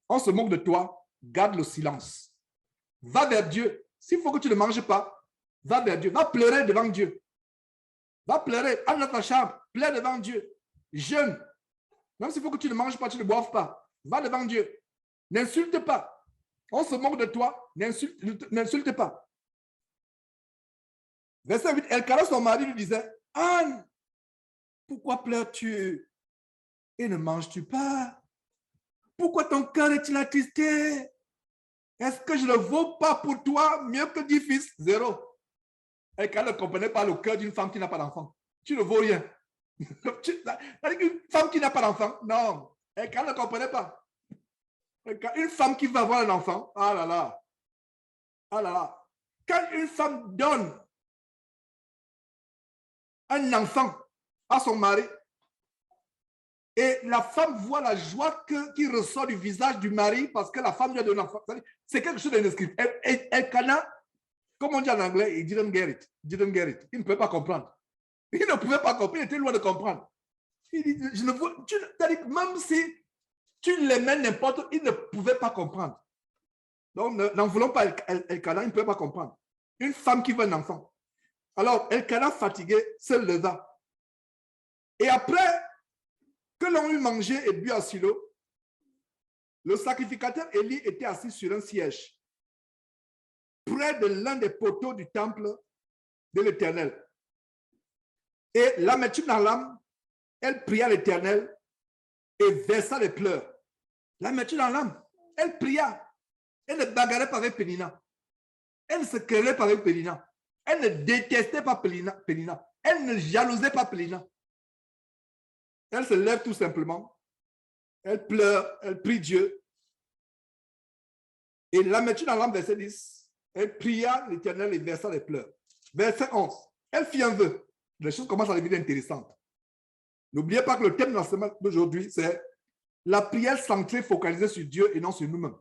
On se moque de toi, garde le silence. Va vers Dieu. S'il faut que tu ne manges pas, va vers Dieu. Va pleurer devant Dieu. Va pleurer. Entre dans ta chambre, pleure devant Dieu. Jeûne. Même s'il faut que tu ne manges pas, tu ne boives pas. Va devant Dieu. N'insulte pas. On se moque de toi. N'insulte pas. Verset 8, Elkana, son mari, lui disait, Anne, pourquoi pleures-tu et ne manges-tu pas? Pourquoi ton cœur est-il attristé? Est-ce que je ne vaux pas pour toi mieux que 10 fils? Zéro. Elkana ne comprenait pas le cœur d'une femme qui n'a pas d'enfant. Tu ne vaux rien. Une femme qui n'a pas d'enfant, non. Elkana ne comprenait pas. Une femme qui va avoir un enfant, ah là là. Ah là là. Quand une femme donne un enfant à son mari et la femme voit la joie qui ressort du visage du mari parce que la femme lui a donné un enfant, c'est quelque chose d'inscrit. Elkana, comme on dit en anglais, il didn't get it. Didn't get it. Il ne pouvait pas comprendre. Il ne pouvait pas comprendre. Il était loin de comprendre. Il dit, je ne vois, même si tu l'aimais n'importe où, il ne pouvait pas comprendre. Donc, n'en voulons pas Elkana, il ne pouvait pas comprendre. Une femme qui veut un enfant. Alors, Elkana, fatigué, se leva. Et après que l'on eut mangé et bu à Silo, le sacrificateur Élie était assis sur un siège, près de l'un des poteaux du temple de l'Éternel. Et la Methunalam, elle pria l'Éternel et versa les pleurs. La Methunalam, elle pria. Elle ne bagarrait pas avec Pénina. Elle ne se querellait pas avec Pénina. Elle ne détestait pas Pénina. Elle ne jalousait pas Pénina. Elle se lève tout simplement. Elle pleure, elle prie Dieu. Et la Methunalam, verset 10, elle pria l'Éternel et versa les pleurs. Verset 11, elle fit un vœu. Les choses commencent à devenir intéressantes. N'oubliez pas que le thème de l'enseignement d'aujourd'hui, c'est la prière centrée, focalisée sur Dieu et non sur nous-mêmes.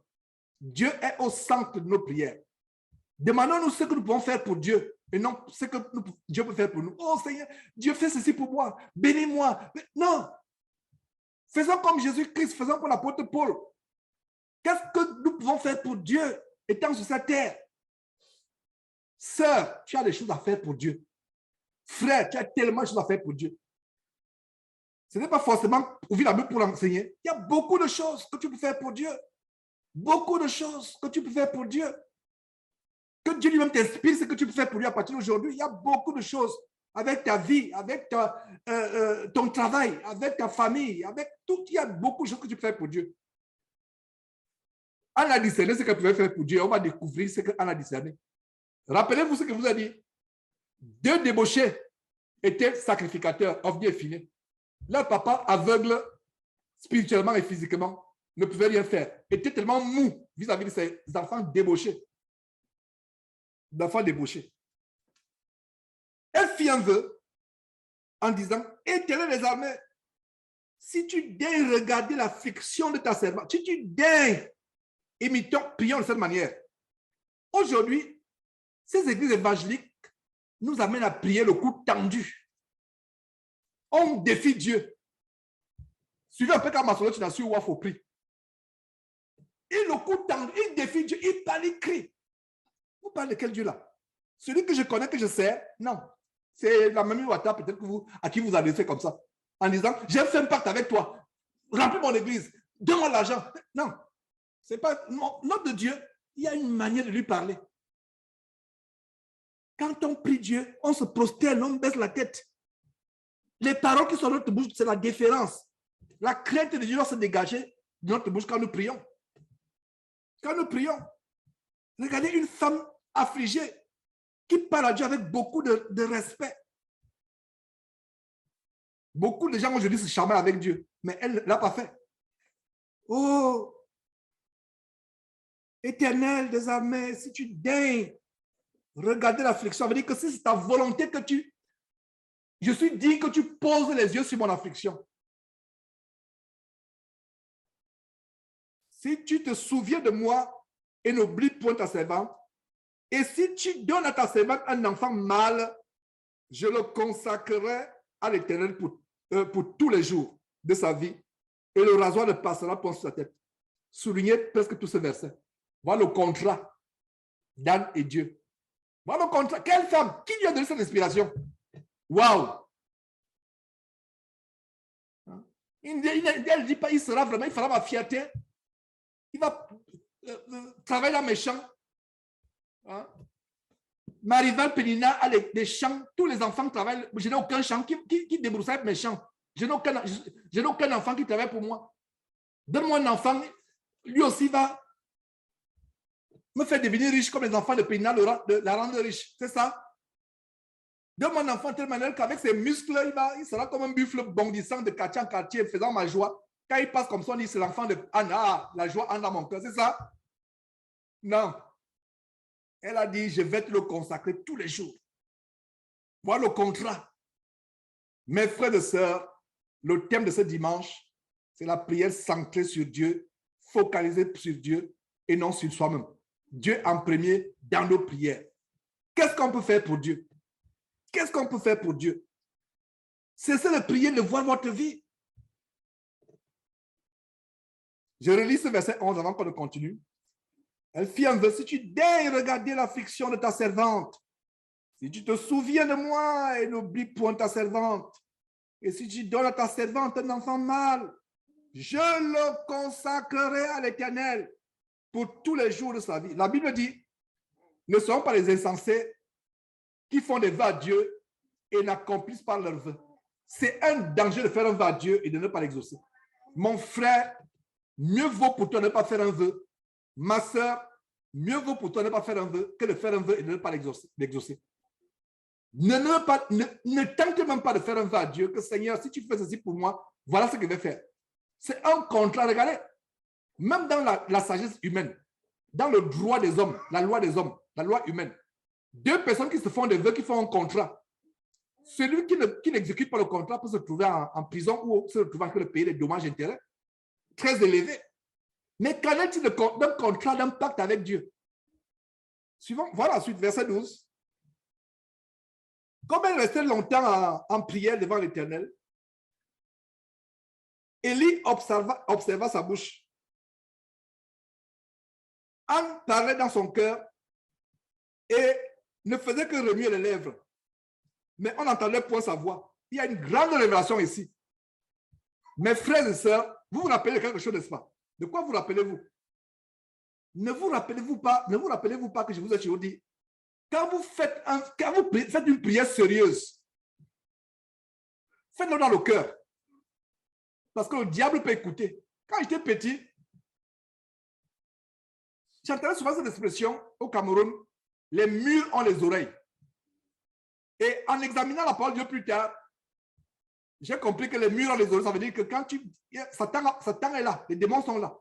Dieu est au centre de nos prières. Demandons-nous ce que nous pouvons faire pour Dieu et non ce que Dieu peut faire pour nous. Oh Seigneur, Dieu fait ceci pour moi, bénis-moi. Non. Faisons comme Jésus-Christ, faisons comme l'apôtre Paul. Qu'est-ce que nous pouvons faire pour Dieu étant sur cette terre? Sœur, tu as des choses à faire pour Dieu. Frère, tu as tellement de choses à faire pour Dieu. Ce n'est pas forcément ouvrir la Bible pour l'enseigner. Il y a beaucoup de choses que tu peux faire pour Dieu. Beaucoup de choses que tu peux faire pour Dieu. Que Dieu lui-même t'inspire ce que tu peux faire pour lui à partir d'aujourd'hui. Il y a beaucoup de choses avec ta vie, avec ton travail, avec ta famille, avec tout. Il y a beaucoup de choses que tu peux faire pour Dieu. Anne a discerné ce qu'elle pouvait faire pour Dieu. On va découvrir ce qu'Anne a discerné. Rappelez-vous ce que vous a dit. 2 débauchés étaient sacrificateurs, ovni et finé. Leur papa, aveugle spirituellement et physiquement, ne pouvait rien faire. Était tellement mou vis-à-vis de ses enfants débauchés. D'enfants débauchés. Elle fit un vœu en disant, Éternel des armées, si tu daignes regarder l'affliction de ta servante, si tu daignes, imitons, prions de cette manière. Aujourd'hui, ces églises évangéliques nous amènent à prier le cou tendu. On défie Dieu. Suivez un peu comme Masolo, tu n'as su où il faut prier. Et le cou tendu, il défie Dieu, il parle, il crie. Vous parlez de quel Dieu là? Celui que je connais, que je sais, non. C'est la même Ouattara peut-être que vous, à qui vous adressez comme ça, en disant, j'ai fait un pacte avec toi, remplis mon église, donne-moi l'argent. Non, c'est pas, notre de Dieu, il y a une manière de lui parler. Quand on prie Dieu, on se prosterne, on baisse la tête. Les paroles qui sont dans notre bouche, c'est la déférence. La crainte de Dieu doit se dégager de notre bouche quand nous prions. Quand nous prions, regardez une femme affligée qui parle à Dieu avec beaucoup de respect. Beaucoup de gens aujourd'hui se charment avec Dieu, mais elle ne l'a pas fait. Oh, Éternel des armées, si tu daignes regarder l'affliction, ça veut dire que si c'est ta volonté que je suis dit que tu poses les yeux sur mon affliction. Si tu te souviens de moi et n'oublie point ta servante, et si tu donnes à ta servante un enfant mâle, je le consacrerai à l'Éternel pour tous les jours de sa vie, et le rasoir ne passera point sur sa tête. Soulignez presque tout ce verset. Voilà le contrat d'Anne et Dieu. Voilà le contrat. Quelle femme? Qui lui a donné cette inspiration? Waouh! Elle ne dit pas, il sera vraiment, il fera ma fierté. Il va travailler là méchant. Hein? Ma rivale Pénina a des champs. Tous les enfants travaillent. Je n'ai aucun champ qui débroussaille avec mes champs. Je n'ai aucun enfant qui travaille pour moi. Donne-moi un enfant, lui aussi va me faire devenir riche comme les enfants de Pénina, la rendre riche. C'est ça? Donne-moi un enfant de telle manière qu'avec ses muscles, il sera comme un buffle bondissant de quartier en quartier, faisant ma joie. Quand il passe comme ça, on dit c'est l'enfant de Anna, la joie en dans mon cœur. C'est ça? Non. Elle a dit, je vais te le consacrer tous les jours. Voilà le contrat. Mes frères et sœurs, le thème de ce dimanche, c'est la prière centrée sur Dieu, focalisée sur Dieu et non sur soi-même. Dieu en premier dans nos prières. Qu'est-ce qu'on peut faire pour Dieu? Qu'est-ce qu'on peut faire pour Dieu? Cessez de prier, de voir votre vie. Je relis ce verset 11 avant qu'on ne continue. Elle fit un verset, si tu daignes regarder l'affliction de ta servante, si tu te souviens de moi et n'oublie point ta servante, et si tu donnes à ta servante un enfant mâle, je le consacrerai à l'Éternel pour tous les jours de sa vie. La Bible dit, ne sont pas les insensés qui font des vœux à Dieu et n'accomplissent pas leurs vœux. C'est un danger de faire un vœu à Dieu et de ne pas l'exaucer. Mon frère, mieux vaut pour toi ne pas faire un vœu. Ma soeur, mieux vaut pour toi ne pas faire un vœu que de faire un vœu et de ne pas l'exaucer. Ne tente même pas de faire un vœu à Dieu que Seigneur, si tu fais ceci pour moi, voilà ce que je vais faire. C'est un contrat, regardez. Même dans la sagesse humaine, dans le droit des hommes, la loi des hommes, la loi humaine, deux personnes qui se font des vœux, qui font un contrat, celui qui n'exécute pas le contrat peut se trouver en prison ou se retrouver en train de payer des dommages intérêts très élevés. Mais qu'en est-il d'un contrat, d'un pacte avec Dieu? Suivant, voilà ensuite, verset 12. Comme elle restait longtemps en prière devant l'Éternel, Élie observa sa bouche. Anne parlait dans son cœur et ne faisait que remuer les lèvres. Mais on n'entendait point sa voix. Il y a une grande révélation ici. Mes frères et sœurs, vous vous rappelez de quelque chose, n'est-ce pas? De quoi vous rappelez-vous? Ne vous rappelez-vous pas que je vous ai toujours dit, quand vous faites une prière sérieuse, faites-le dans le cœur. Parce que le diable peut écouter. Quand j'étais petit, j'entendais souvent cette expression au Cameroun, les murs ont les oreilles. Et en examinant la parole de Dieu plus tard, j'ai compris que les murs ont les oreilles, ça veut dire que quand Satan est là, les démons sont là.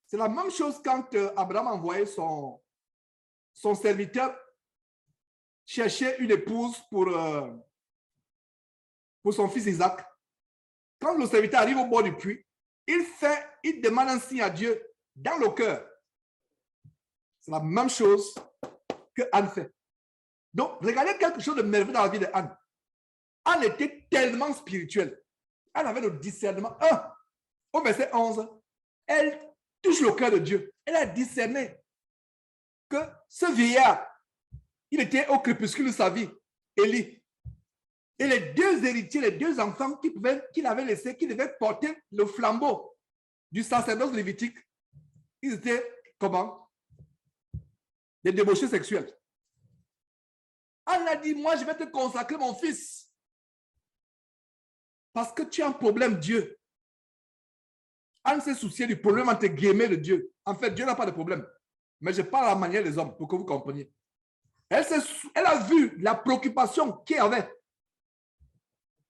C'est la même chose quand Abraham envoyait son serviteur chercher une épouse pour son fils Isaac. Quand le serviteur arrive au bord du puits, il demande un signe à Dieu dans le cœur. C'est la même chose que Anne fait. Donc, regardez quelque chose de merveilleux dans la vie de Anne. Anne était tellement spirituelle. Elle avait le discernement. Au verset 11, elle touche le cœur de Dieu. Elle a discerné que ce vieillard, il était au crépuscule de sa vie, Élie. Et les deux héritiers, les deux enfants qu'il avait laissés, qui devaient porter le flambeau du sacerdoce lévitique, ils étaient comment? Des débauchés sexuels. Elle a dit, moi je vais te consacrer mon fils. Parce que tu as un problème, Dieu. Anne s'est souciée du problème entre guillemets de Dieu. En fait, Dieu n'a pas de problème. Mais je parle à la manière des hommes pour que vous compreniez. Elle a vu la préoccupation qu'il y avait.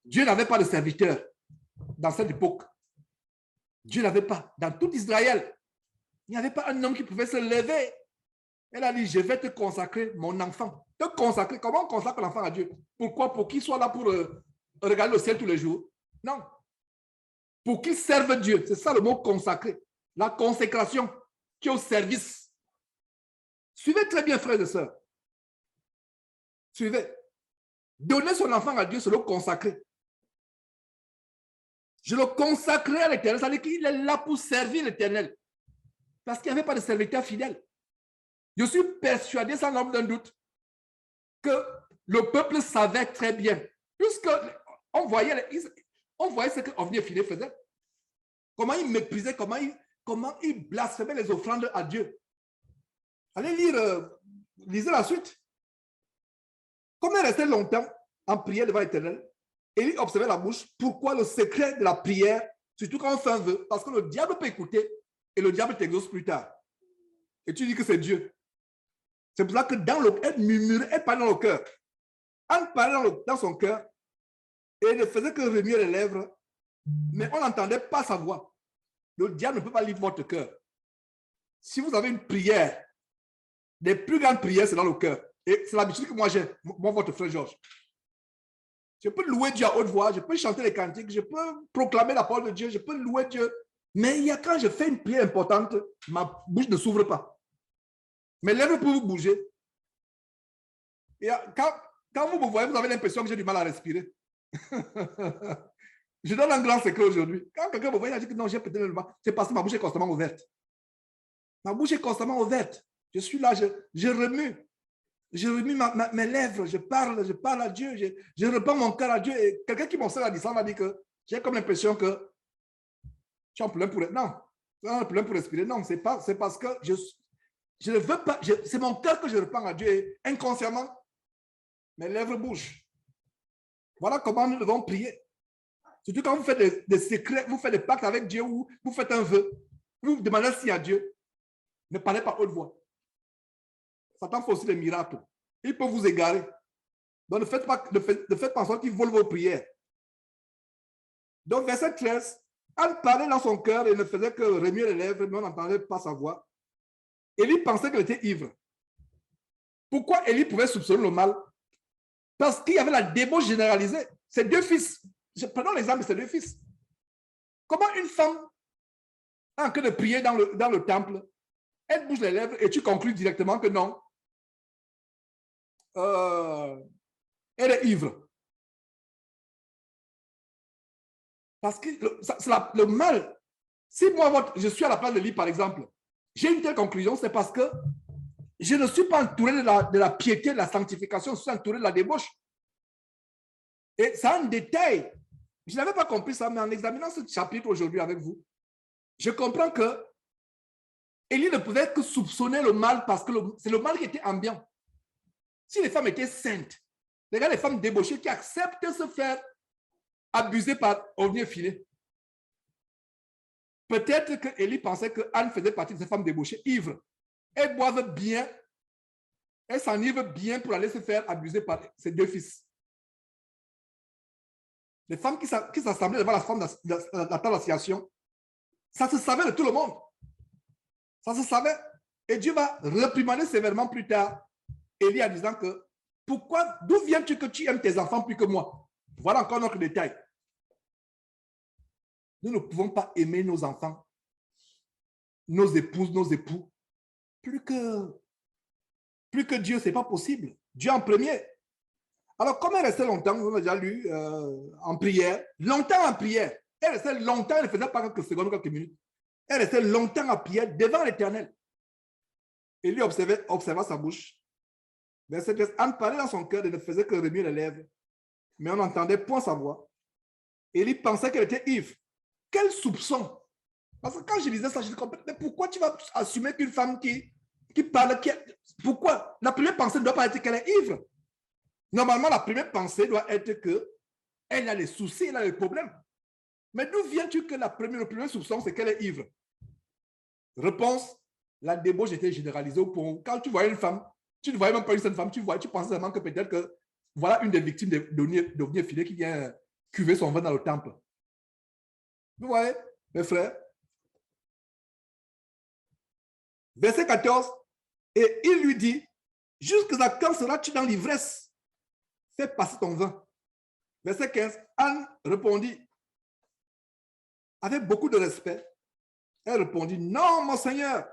Dieu n'avait pas de serviteur dans cette époque. Dieu n'avait pas. Dans tout Israël, il n'y avait pas un homme qui pouvait se lever. Elle a dit, je vais te consacrer mon enfant. Te consacrer. Comment on consacre l'enfant à Dieu? Pourquoi? Pour qu'il soit là pour regarder le ciel tous les jours? Non. Pour qu'il serve Dieu. C'est ça le mot consacrer. La consécration qui est au service. Suivez très bien, frères et sœurs. Suivez. Donner son enfant à Dieu, c'est le consacrer. Je le consacrerai à l'Éternel. Ça veut dire qu'il est là pour servir l'Éternel. Parce qu'il n'y avait pas de serviteur fidèle. Je suis persuadé, sans l'ombre d'un doute, que le peuple savait très bien. Puisqu'on voyait ce que Ophni et Phinéas faisaient. Comment ils méprisaient, comment ils blasphémaient les offrandes à Dieu. Allez lire Lisez la suite. Comme elle restait longtemps en prière devant l'Éternel, Élie observait la bouche. Pourquoi le secret de la prière, surtout quand on fait un vœu, parce que le diable peut écouter et le diable t'exauce plus tard. Et tu dis que c'est Dieu. C'est pour ça que elle murmurait, elle parlait dans le cœur. Elle parlait dans son cœur et ne faisait que remuer les lèvres, mais on n'entendait pas sa voix. Le diable ne peut pas lire votre cœur. Si vous avez une prière, les plus grandes prières, c'est dans le cœur. Et c'est l'habitude que moi j'ai, moi, votre frère Georges. Je peux louer Dieu à haute voix, je peux chanter les cantiques, je peux proclamer la parole de Dieu, je peux louer Dieu. Mais il y a quand je fais une prière importante, ma bouche ne s'ouvre pas. Mes lèvres peuvent bouger. Et quand vous me voyez, vous avez l'impression que j'ai du mal à respirer. Je donne un grand secret aujourd'hui. Quand quelqu'un me voit, il dit que non, j'ai peut-être le mal. C'est parce que ma bouche est constamment ouverte. Ma bouche est constamment ouverte. Je suis là, je remue. Je remue mes lèvres, je parle à Dieu, je reprends mon cœur à Dieu. Et quelqu'un qui m'observe à distance m'a dit que j'ai comme l'impression que tu as un problème pour respirer. Non, tu as un problème pour respirer. Non, c'est parce que je ne veux pas, c'est mon cœur que je reprends à Dieu. Et inconsciemment, mes lèvres bougent. Voilà comment nous devons prier. Surtout quand vous faites des secrets, vous faites des pactes avec Dieu ou vous faites un vœu, vous demandez si à Dieu, ne parlez pas haute voix. Satan fait aussi des miracles. Il peut vous égarer. Donc, ne faites pas en sorte qu'il vole vos prières. Donc, verset 13, Anne parlait dans son cœur et ne faisait que remuer les lèvres, mais on n'entendait pas sa voix. Élie pensait qu'elle était ivre. Pourquoi Élie pouvait soupçonner le mal? Parce qu'il y avait la débauche généralisée. Ses deux fils. Prenons l'exemple de ses deux fils. Comment une femme, en train de prier dans le temple, elle bouge les lèvres et tu conclus directement que non, elle est ivre. Parce que c'est le mal. Si moi, je suis à la place de Élie, par exemple, j'ai une telle conclusion, c'est parce que je ne suis pas entouré de la piété, de la sanctification, je suis entouré de la débauche. Et c'est un détail. Je n'avais pas compris ça, mais en examinant ce chapitre aujourd'hui avec vous, je comprends que Élie ne pouvait que soupçonner le mal parce que c'est le mal qui était ambiant. Si les femmes étaient saintes, regarde les femmes débauchées qui acceptent de se faire abuser par Ovnier Filet. Peut-être que Élie pensait que Anne faisait partie de ces femmes débauchées, ivres. Elles boivent bien, elles s'enivrent bien pour aller se faire abuser par ses deux fils. Les femmes qui s'assemblaient devant la femme de la table d'assignation, ça se savait de tout le monde. Ça se savait. Et Dieu va réprimander sévèrement plus tard Élie en disant que d'où viens-tu que tu aimes tes enfants plus que moi? Voilà encore notre détail. Nous ne pouvons pas aimer nos enfants, nos épouses, nos époux, plus que Dieu, ce n'est pas possible. Dieu en premier. Alors, comme elle restait longtemps, on a déjà lu en prière, longtemps en prière, elle restait longtemps, elle ne faisait pas quelques secondes, quelques minutes. Elle restait longtemps en prière devant l'Éternel. Et lui observa sa bouche. Verset 13, Anne parlait dans son cœur et ne faisait que remuer les lèvres, mais on n'entendait point sa voix. Et il pensait qu'elle était ivre. Quel soupçon! Parce que quand je lisais ça, je me disais, mais pourquoi tu vas assumer qu'une femme qui parle, pourquoi? La première pensée ne doit pas être qu'elle est ivre. Normalement, la première pensée doit être qu'elle a les soucis, elle a les problèmes. Mais d'où viens-tu que le premier soupçon, c'est qu'elle est ivre? Réponse, la débauche était généralisée au point. Quand tu voyais une femme, tu ne voyais même pas une seule femme, tu pensais vraiment que peut-être que voilà une des victimes d'Ovnier Filet qui vient cuver son vin dans le temple. Vous voyez, mes frères? Verset 14, et il lui dit, jusqu'à quand seras-tu dans l'ivresse? Fais passer ton vin. Verset 15, Anne répondit, avec beaucoup de respect, elle répondit, non, mon Seigneur.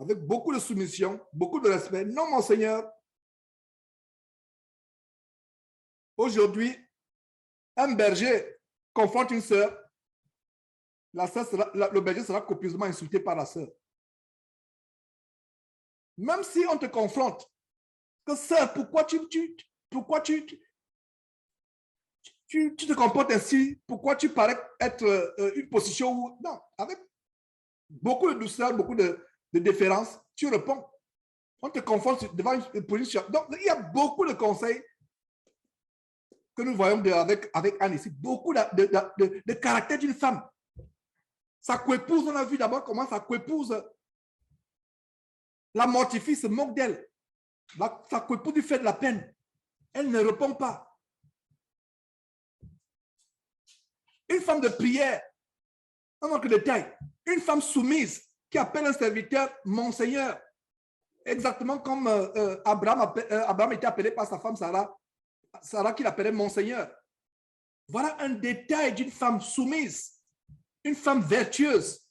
Avec beaucoup de soumission, beaucoup de respect, non, mon Seigneur. Aujourd'hui, un berger confronte une sœur, le berger sera copieusement insulté par la sœur. Même si on te confronte, que sœur, pourquoi tu te comportes ainsi? Pourquoi tu parais être une position où... Non, avec beaucoup de douceur, beaucoup de déférence, tu réponds. On te confronte devant une police. Donc, il y a beaucoup de conseils que nous voyons avec Anne ici. Beaucoup de caractère d'une femme. Sa coépouse, on a vu d'abord comment sa coépouse la mortifie, se moque d'elle. Sa coépouse lui fait de la peine. Elle ne répond pas. Une femme de prière, un manque de détail. Une femme soumise qui appelle un serviteur mon Seigneur. Exactement comme Abraham était appelé par sa femme Sarah qui l'appelait mon Seigneur. Voilà un détail d'une femme soumise, une femme vertueuse.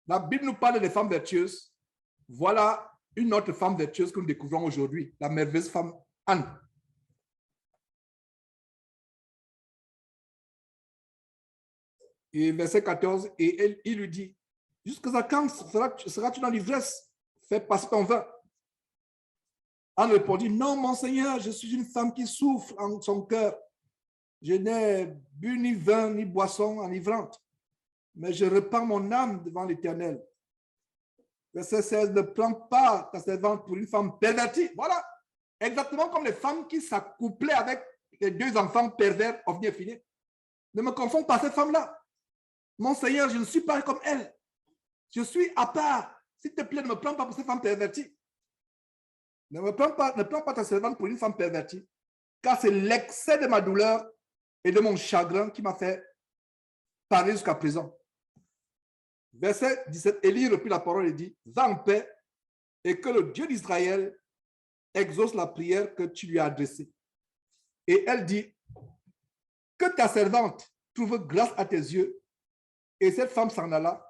La Bible nous parle des femmes vertueuses. Voilà une autre femme vertueuse que nous découvrons aujourd'hui, la merveilleuse femme Anne. Et verset 14, et il lui dit, jusqu'à quand seras-tu dans l'ivresse? Fais passer ton vin. Anne répondit, non, mon Seigneur, je suis une femme qui souffre en son cœur. Je n'ai bu ni vin ni boisson enivrante, mais je repens mon âme devant l'Éternel. Verset 16, ne prends pas ta servante pour une femme pervertie. Voilà, exactement comme les femmes qui s'accouplaient avec les deux enfants pervers, ovni et finis. Ne me confonds pas cette femme-là. Mon Seigneur, je ne suis pas comme elle. Je suis à part. S'il te plaît, ne me prends pas pour cette femme pervertie. Ne prends pas ta servante pour une femme pervertie, car c'est l'excès de ma douleur et de mon chagrin qui m'a fait parler jusqu'à présent. Verset 17, Élie reprit la parole et dit, va en paix et que le Dieu d'Israël exauce la prière que tu lui as adressée. Et elle dit, que ta servante trouve grâce à tes yeux. Et cette femme s'en alla,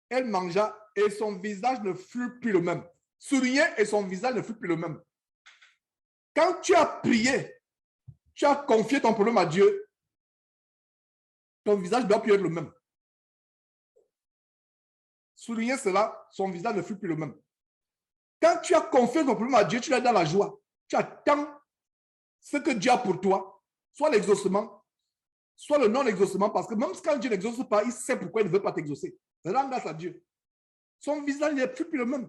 elle mangea et son visage ne fut plus le même. Souriait et son visage ne fut plus le même. Quand tu as prié, tu as confié ton problème à Dieu, ton visage ne doit plus être le même. Souligner cela, son visage ne fut plus le même. Quand tu as confié ton problème à Dieu, tu es dans la joie. Tu attends ce que Dieu a pour toi, soit l'exaucement, soit le non-exaucement, parce que même quand Dieu n'exauce pas, il sait pourquoi il ne veut pas t'exaucer. Rends grâce à Dieu. Son visage n'est plus le même.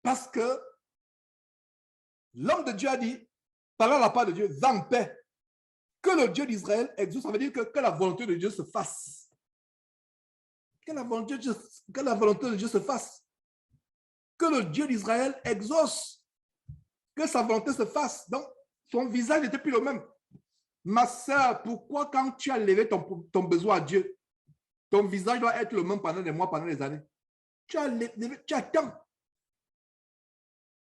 Parce que l'homme de Dieu a dit, parlant à la part de Dieu, va en paix. Que le Dieu d'Israël exauce, ça veut dire que la volonté de Dieu se fasse. Que la volonté de Dieu se fasse. Que le Dieu d'Israël exauce. Que sa volonté se fasse. Donc, son visage n'était plus le même. Ma soeur, pourquoi quand tu as levé ton besoin à Dieu, ton visage doit être le même pendant des mois, pendant des années? Tu attends.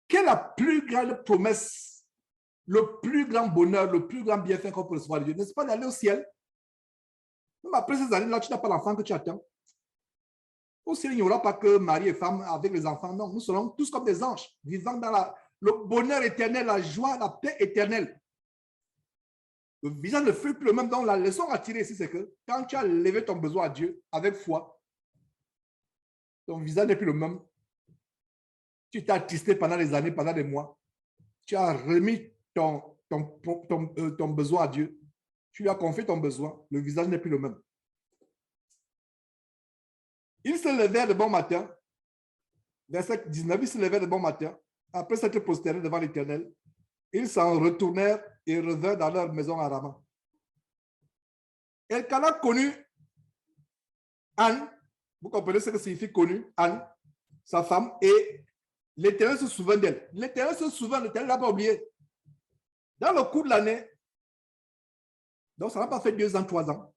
Quelle est la plus grande promesse, le plus grand bonheur, le plus grand bienfait qu'on peut recevoir de Dieu? N'est-ce pas d'aller au ciel? Même après ces années-là, tu n'as pas l'enfant que tu attends. Au ciel, il n'y aura pas que mari et femme avec les enfants. Non, nous serons tous comme des anges, vivant dans le bonheur éternel, la joie, la paix éternelle. Le visage ne fut plus le même. Donc, la leçon à tirer ici, c'est que quand tu as levé ton besoin à Dieu avec foi, ton visage n'est plus le même. Tu t'es attristé pendant des années, pendant des mois. Tu as remis ton besoin à Dieu. Tu lui as confié ton besoin. Le visage n'est plus le même. Ils se levèrent de bon matin. Verset 19, ils se levèrent de bon matin. Après s'être prosternés devant l'Éternel, ils s'en retournèrent et revinrent dans leur maison à Rama. Elkana connut Anne. Vous comprenez ce que signifie connu, Anne, sa femme, et l'Éternel se souvint d'elle. L'Éternel se souvint, l'Éternel n'a pas oublié. Dans le cours de l'année, donc ça n'a pas fait 2 ans, 3 ans.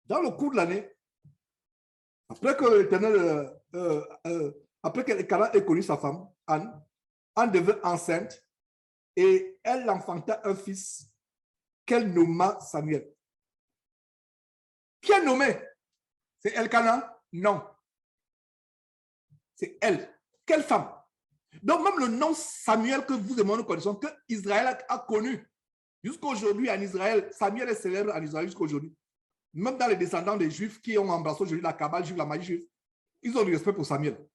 Dans le cours de l'année, après que l'Éternel, après qu'Elkana ait connu sa femme, Anne devint enceinte et elle enfanta un fils qu'elle nomma Samuel. Qui est nommé? C'est Elkana? Non. C'est elle. Quelle femme? Donc même le nom Samuel que vous et moi nous connaissons, que Israël a connu. Jusqu'aujourd'hui en Israël, Samuel est célèbre en Israël jusqu'aujourd'hui. Même dans les descendants des Juifs qui ont embrassé aujourd'hui la Kabbale juive, la magie juive, ils ont du respect pour Samuel.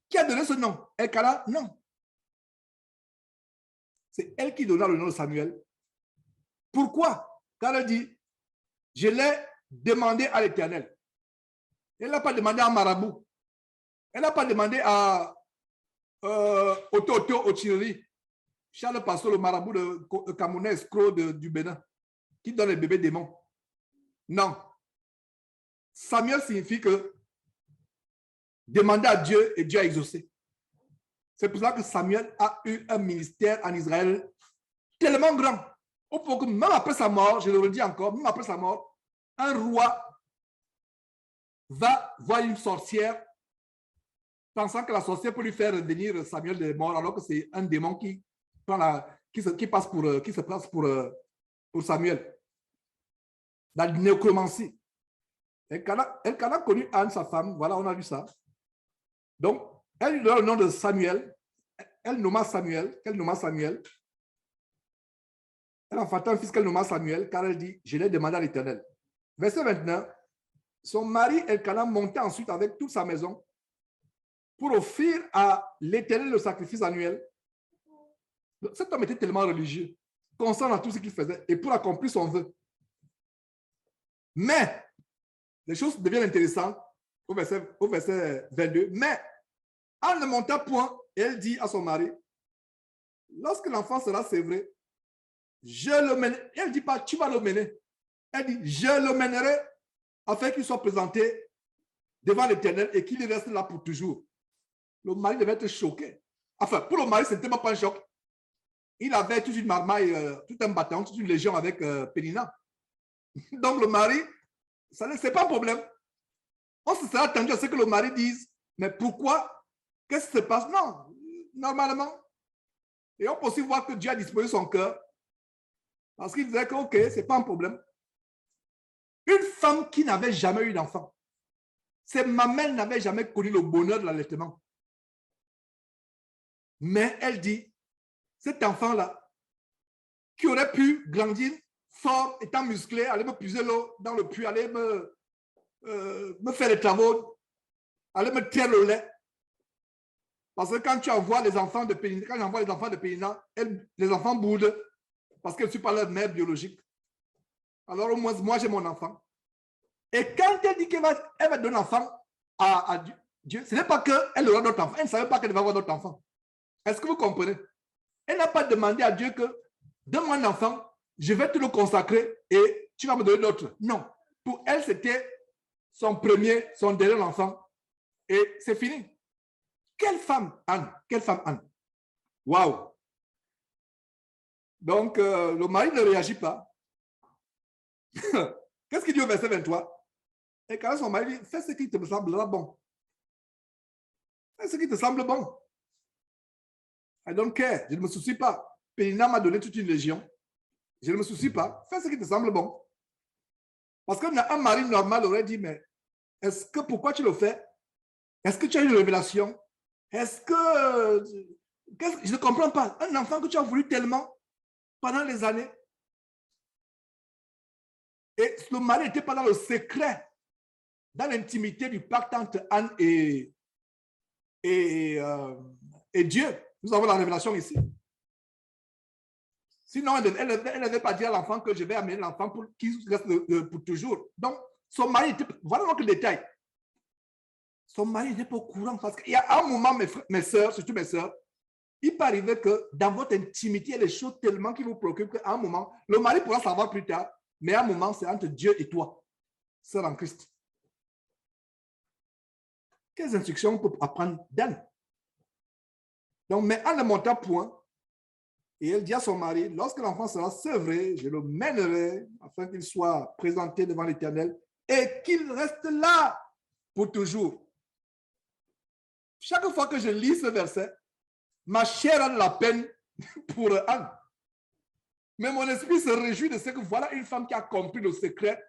Qui a donné ce nom? Elkana? Non. C'est elle qui donna le nom de Samuel. Pourquoi? Car elle dit, je l'ai demandé à l'Éternel. Elle n'a pas demandé à un marabout. Elle n'a pas demandé à Oto Ochiri, Charles Pastor, le marabout de Camerounais escroc du Bénin, qui donne les bébés démons. Non. Samuel signifie que demander à Dieu et Dieu a exaucé. C'est pour ça que Samuel a eu un ministère en Israël tellement grand. Au point que même après sa mort, je le redis encore, même après sa mort, un roi va voir une sorcière pensant que la sorcière peut lui faire revenir Samuel des morts, alors que c'est un démon qui se passe pour Samuel. Dans la nécromancie. Elkana a connu Anne, sa femme, voilà, on a vu ça. Donc, elle lui donne le nom de Samuel. Elle nomma Samuel. Elle enfanta un fils qu'elle nomma Samuel, car elle dit, je l'ai demandé à l'Éternel. Verset 29, son mari Elkana montait ensuite avec toute sa maison pour offrir à l'Éternel le sacrifice annuel. Cet homme était tellement religieux, constant dans tout ce qu'il faisait, et pour accomplir son vœu. Mais, les choses deviennent intéressantes au verset 22. Mais, en ne montant point, elle dit à son mari, lorsque l'enfant sera sévré, je le mènerai. Elle ne dit pas, tu vas le mener. Elle dit, je le mènerai afin qu'il soit présenté devant l'Éternel et qu'il reste là pour toujours. Le mari devait être choqué. Enfin, pour le mari, ce n'était même pas un choc. Il avait toute une marmaille, tout un bâton, toute une légion avec Pénina. Donc le mari, ce n'est pas un problème. On se sera attendu à ce que le mari dise, mais pourquoi? Qu'est-ce qui se passe? Non, normalement. Et on peut aussi voir que Dieu a disposé son cœur parce qu'il disait que, ok, ce n'est pas un problème. Une femme qui n'avait jamais eu d'enfant, ses mamelles n'avaient jamais connu le bonheur de l'allaitement. Mais elle dit, cet enfant-là, qui aurait pu grandir fort, étant musclé, aller me puiser l'eau dans le puits, aller me faire les travaux, aller me tirer le lait. Parce que quand tu envoies les enfants de Pénina, quand j'envoie les enfants de Pénina, les enfants boudent parce que je ne suis pas leur mère biologique. Alors au moins, moi, j'ai mon enfant. Et quand elle dit qu'elle va donner un enfant à Dieu, ce n'est pas qu'elle aura d'autres enfants. Elle ne savait pas qu'elle va avoir d'autres enfants. Est-ce que vous comprenez? Elle n'a pas demandé à Dieu que donne-moi un enfant, je vais te le consacrer et tu vas me donner d'autres. Non. Pour elle, c'était son dernier enfant. Et c'est fini. Quelle femme, Anne? Quelle femme, Anne? Waouh! Donc, le mari ne réagit pas. Qu'est-ce qu'il dit au verset 23? Et quand son mari dit, fais ce qui te semblera bon. Fais ce qui te semble bon. I don't care. Je ne me soucie pas. Pénina m'a donné toute une légion. Je ne me soucie pas. Fais ce qui te semble bon. Parce qu'un mari normal aurait dit, mais pourquoi tu le fais? Est-ce que tu as une révélation? Est-ce que... je ne comprends pas. Un enfant que tu as voulu tellement pendant les années. Et le mari n'était pas dans le secret, dans l'intimité du pacte entre Anne et Dieu. Nous avons la révélation ici. Sinon, elle n'avait pas dit à l'enfant que je vais amener l'enfant pour qu'il reste pour toujours. Donc, son mari était... Voilà donc le détail. Son mari n'était pas au courant parce qu'il y a un moment, mes soeurs, surtout mes soeurs, il peut arriver que dans votre intimité, il y a des choses tellement qui vous préoccupent qu'à un moment, le mari pourra savoir plus tard, mais à un moment, c'est entre Dieu et toi, sœur en Christ. Quelles instructions on peut apprendre d'elle? Donc, mais en ne montant point, et elle dit à son mari, lorsque l'enfant sera sevré, je le mènerai afin qu'il soit présenté devant l'Éternel et qu'il reste là pour toujours. Chaque fois que je lis ce verset, ma chair a de la peine pour Anne. Mais mon esprit se réjouit de ce que voilà une femme qui a compris le secret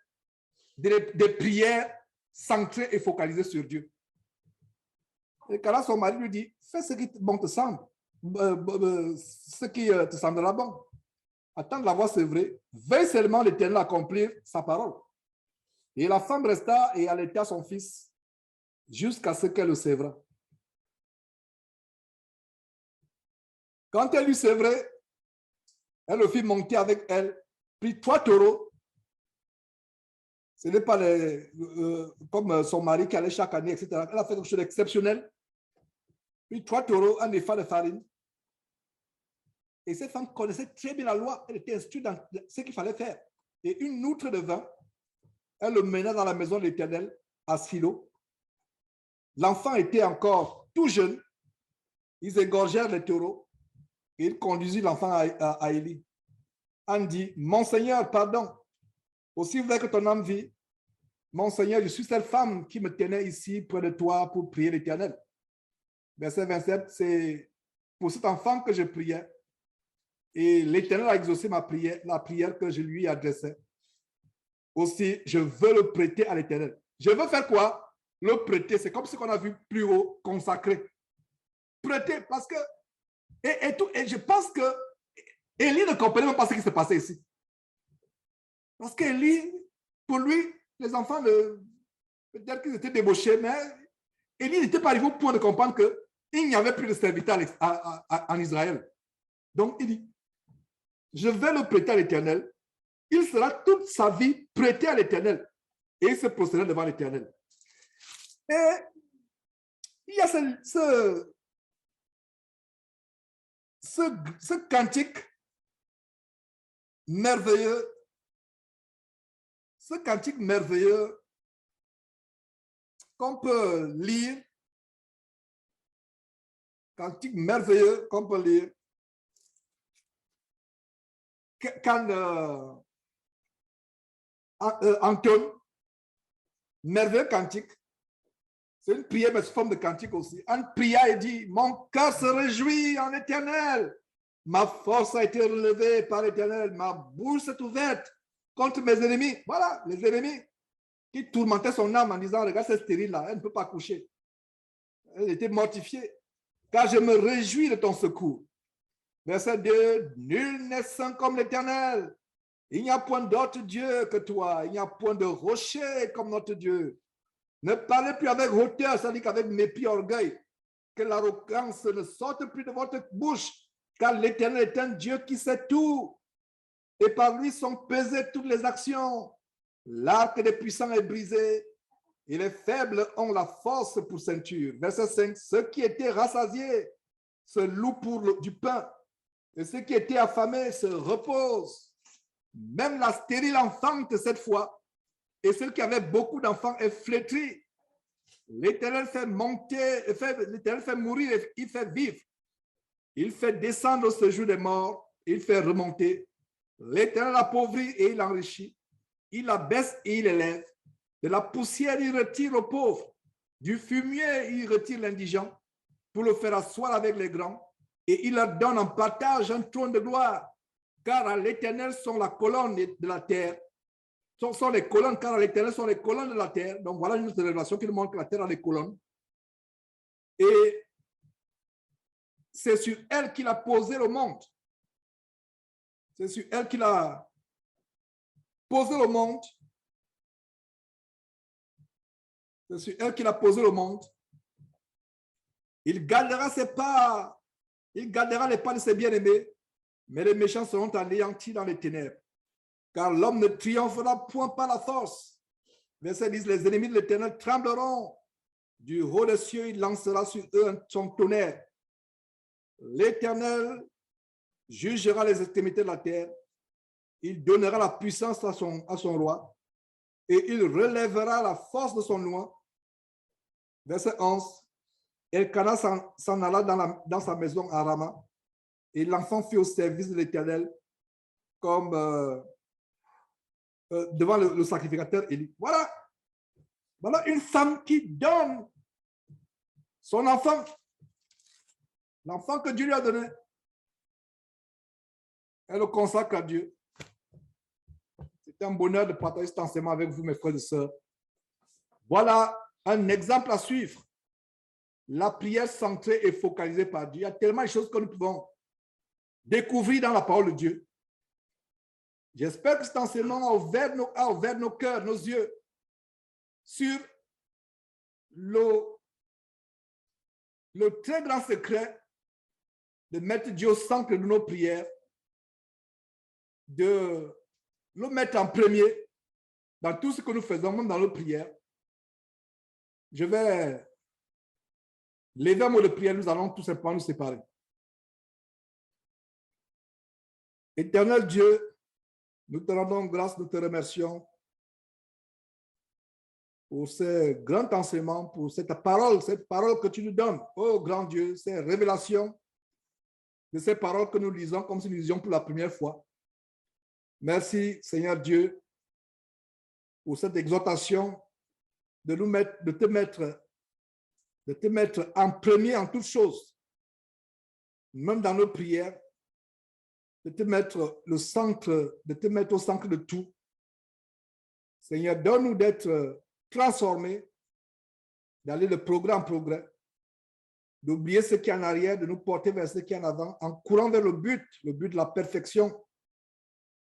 des prières centrées et focalisées sur Dieu. Et quand là, son mari lui dit, fais ce qui te semble, ce qui te semblera bon. Attends de l'avoir sevré, veille seulement l'Éternel accomplir sa parole. Et la femme resta et allaita son fils jusqu'à ce qu'elle le sévra. Quand elle lui sévrait, elle le fit monter avec elle, prit 3 taureaux. Ce n'est pas comme son mari qui allait chaque année, etc. Elle a fait quelque chose d'exceptionnel. Puis 3 taureaux, un épha de farine. Et cette femme connaissait très bien la loi. Elle était instruite dans ce qu'il fallait faire. Et une outre de vin, elle le mena dans la maison de l'Éternel à Silo. L'enfant était encore tout jeune. Ils égorgèrent les taureaux et ils conduisirent l'enfant à Élie. On dit, mon Seigneur, pardon, aussi vrai que ton âme vit, mon Seigneur, je suis cette femme qui me tenait ici près de toi pour prier l'Éternel. Verset 27, c'est pour cet enfant que je priais. Et l'Éternel a exaucé ma prière, la prière que je lui adressais. Aussi, je veux le prêter à l'Éternel. Je veux faire quoi? Le prêter, c'est comme ce qu'on a vu plus haut, consacré. Prêter, parce que, et je pense que Élie ne comprenait même pas ce qui se passait ici. Parce qu'Élie, pour lui, les enfants, peut-être qu'ils étaient débauchés, mais Élie n'était pas arrivé au point de comprendre qu'il n'y avait plus de serviteurs en Israël. Donc, il dit, je vais le prêter à l'Éternel. Il sera toute sa vie prêté à l'Éternel. Et il se procédera devant l'Éternel. Et il y a ce cantique merveilleux, qu'on peut lire, quand Anton, merveilleux cantique, c'est une prière, mais sous forme de cantique aussi. Anne pria et dit, mon cœur se réjouit en l'Éternel. Ma force a été relevée par l'Éternel. Ma bouche est ouverte contre mes ennemis. Voilà, les ennemis qui tourmentaient son âme en disant, regarde, c'est stérile là, elle ne peut pas coucher. Elle était mortifiée. Car je me réjouis de ton secours. Verset 2, nul n'est saint comme l'Éternel. Il n'y a point d'autre Dieu que toi. Il n'y a point de rocher comme notre Dieu. Ne parlez plus avec hauteur, c'est-à-dire qu'avec mépris, orgueil. Que l'arrogance ne sorte plus de votre bouche, car l'Éternel est un Dieu qui sait tout. Et par lui sont pesées toutes les actions. L'arc des puissants est brisé, et les faibles ont la force pour ceinture. Verset 5, ceux qui étaient rassasiés se louent pour du pain, et ceux qui étaient affamés se reposent. Même la stérile enfante cette fois, et celle qui avait beaucoup d'enfants est flétrie. L'Éternel fait monter, l'Éternel fait mourir, il fait vivre. Il fait descendre au séjour des morts, il fait remonter. L'Éternel appauvrit et il enrichit. Il abaisse et il élève. De la poussière, il retire le pauvre. Du fumier, il retire l'indigent pour le faire asseoir avec les grands. Et il leur donne en partage un trône de gloire. Car à l'Éternel sont la colonne de la terre. Sont les colonnes, car à l'Éternel sont les colonnes de la terre. Donc voilà une autre révélation qui nous montre que la terre a les colonnes. Et c'est sur elle qu'il a posé le monde. C'est sur elle qu'il a posé le monde. C'est sur elle qu'il a posé le monde. Il gardera ses pas. Il gardera les pas de ses bien-aimés. Mais les méchants seront anéantis dans les ténèbres. Car l'homme ne triomphera point par la force. Verset 10, les ennemis de l'Éternel trembleront. Du haut des cieux, il lancera sur eux son tonnerre. L'Éternel jugera les extrémités de la terre. Il donnera la puissance à son roi. Et il relèvera la force de son loi. Verset 11. Elkana s'en alla dans sa maison à Rama. Et l'enfant fut au service de l'Éternel comme devant le sacrificateur Élie. Voilà. Voilà une femme qui donne son enfant. L'enfant que Dieu lui a donné. Elle le consacre à Dieu. C'est un bonheur de partager cet enseignement avec vous, mes frères et sœurs. Voilà un exemple à suivre. La prière centrée et focalisée par Dieu. Il y a tellement de choses que nous pouvons découvrir dans la parole de Dieu. J'espère que cet enseignement a ouvert nos cœurs, nos yeux sur le très grand secret de mettre Dieu au centre de nos prières, de le mettre en premier, dans tout ce que nous faisons, même dans nos prières, je vais lever un mot de prière, nous allons tout simplement nous séparer. Éternel Dieu, nous te rendons grâce, nous te remercions pour ce grand enseignement, pour cette parole que tu nous donnes. Oh grand Dieu, ces révélations de ces paroles que nous lisons comme si nous lisions pour la première fois. Merci Seigneur Dieu pour cette exhortation de te mettre en premier en toutes choses, même dans nos prières, de te mettre au centre de tout. Seigneur, donne-nous d'être transformés, d'aller de progrès en progrès, d'oublier ce qui est en arrière, de nous porter vers ce qui est en avant, en courant vers le but de la perfection.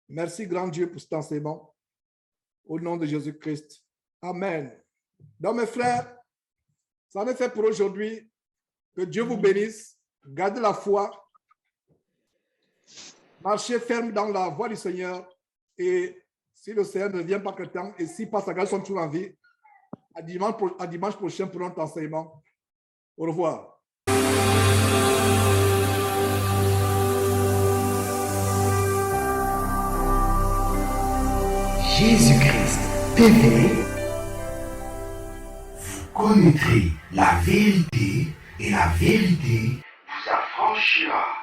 Merci, grand Dieu, pour cet enseignement. Au nom de Jésus-Christ. Amen. Donc, mes frères, ça en est fait pour aujourd'hui. Que Dieu vous bénisse. Gardez la foi. Marchez ferme dans la voie du Seigneur. Et si le Seigneur ne vient pas que temps, et si pas sa grâce sont toujours en vie, à dimanche prochain pour notre enseignement. Au revoir. Jésus-Christ TV, vous connaîtrez la vérité et la vérité vous affranchira.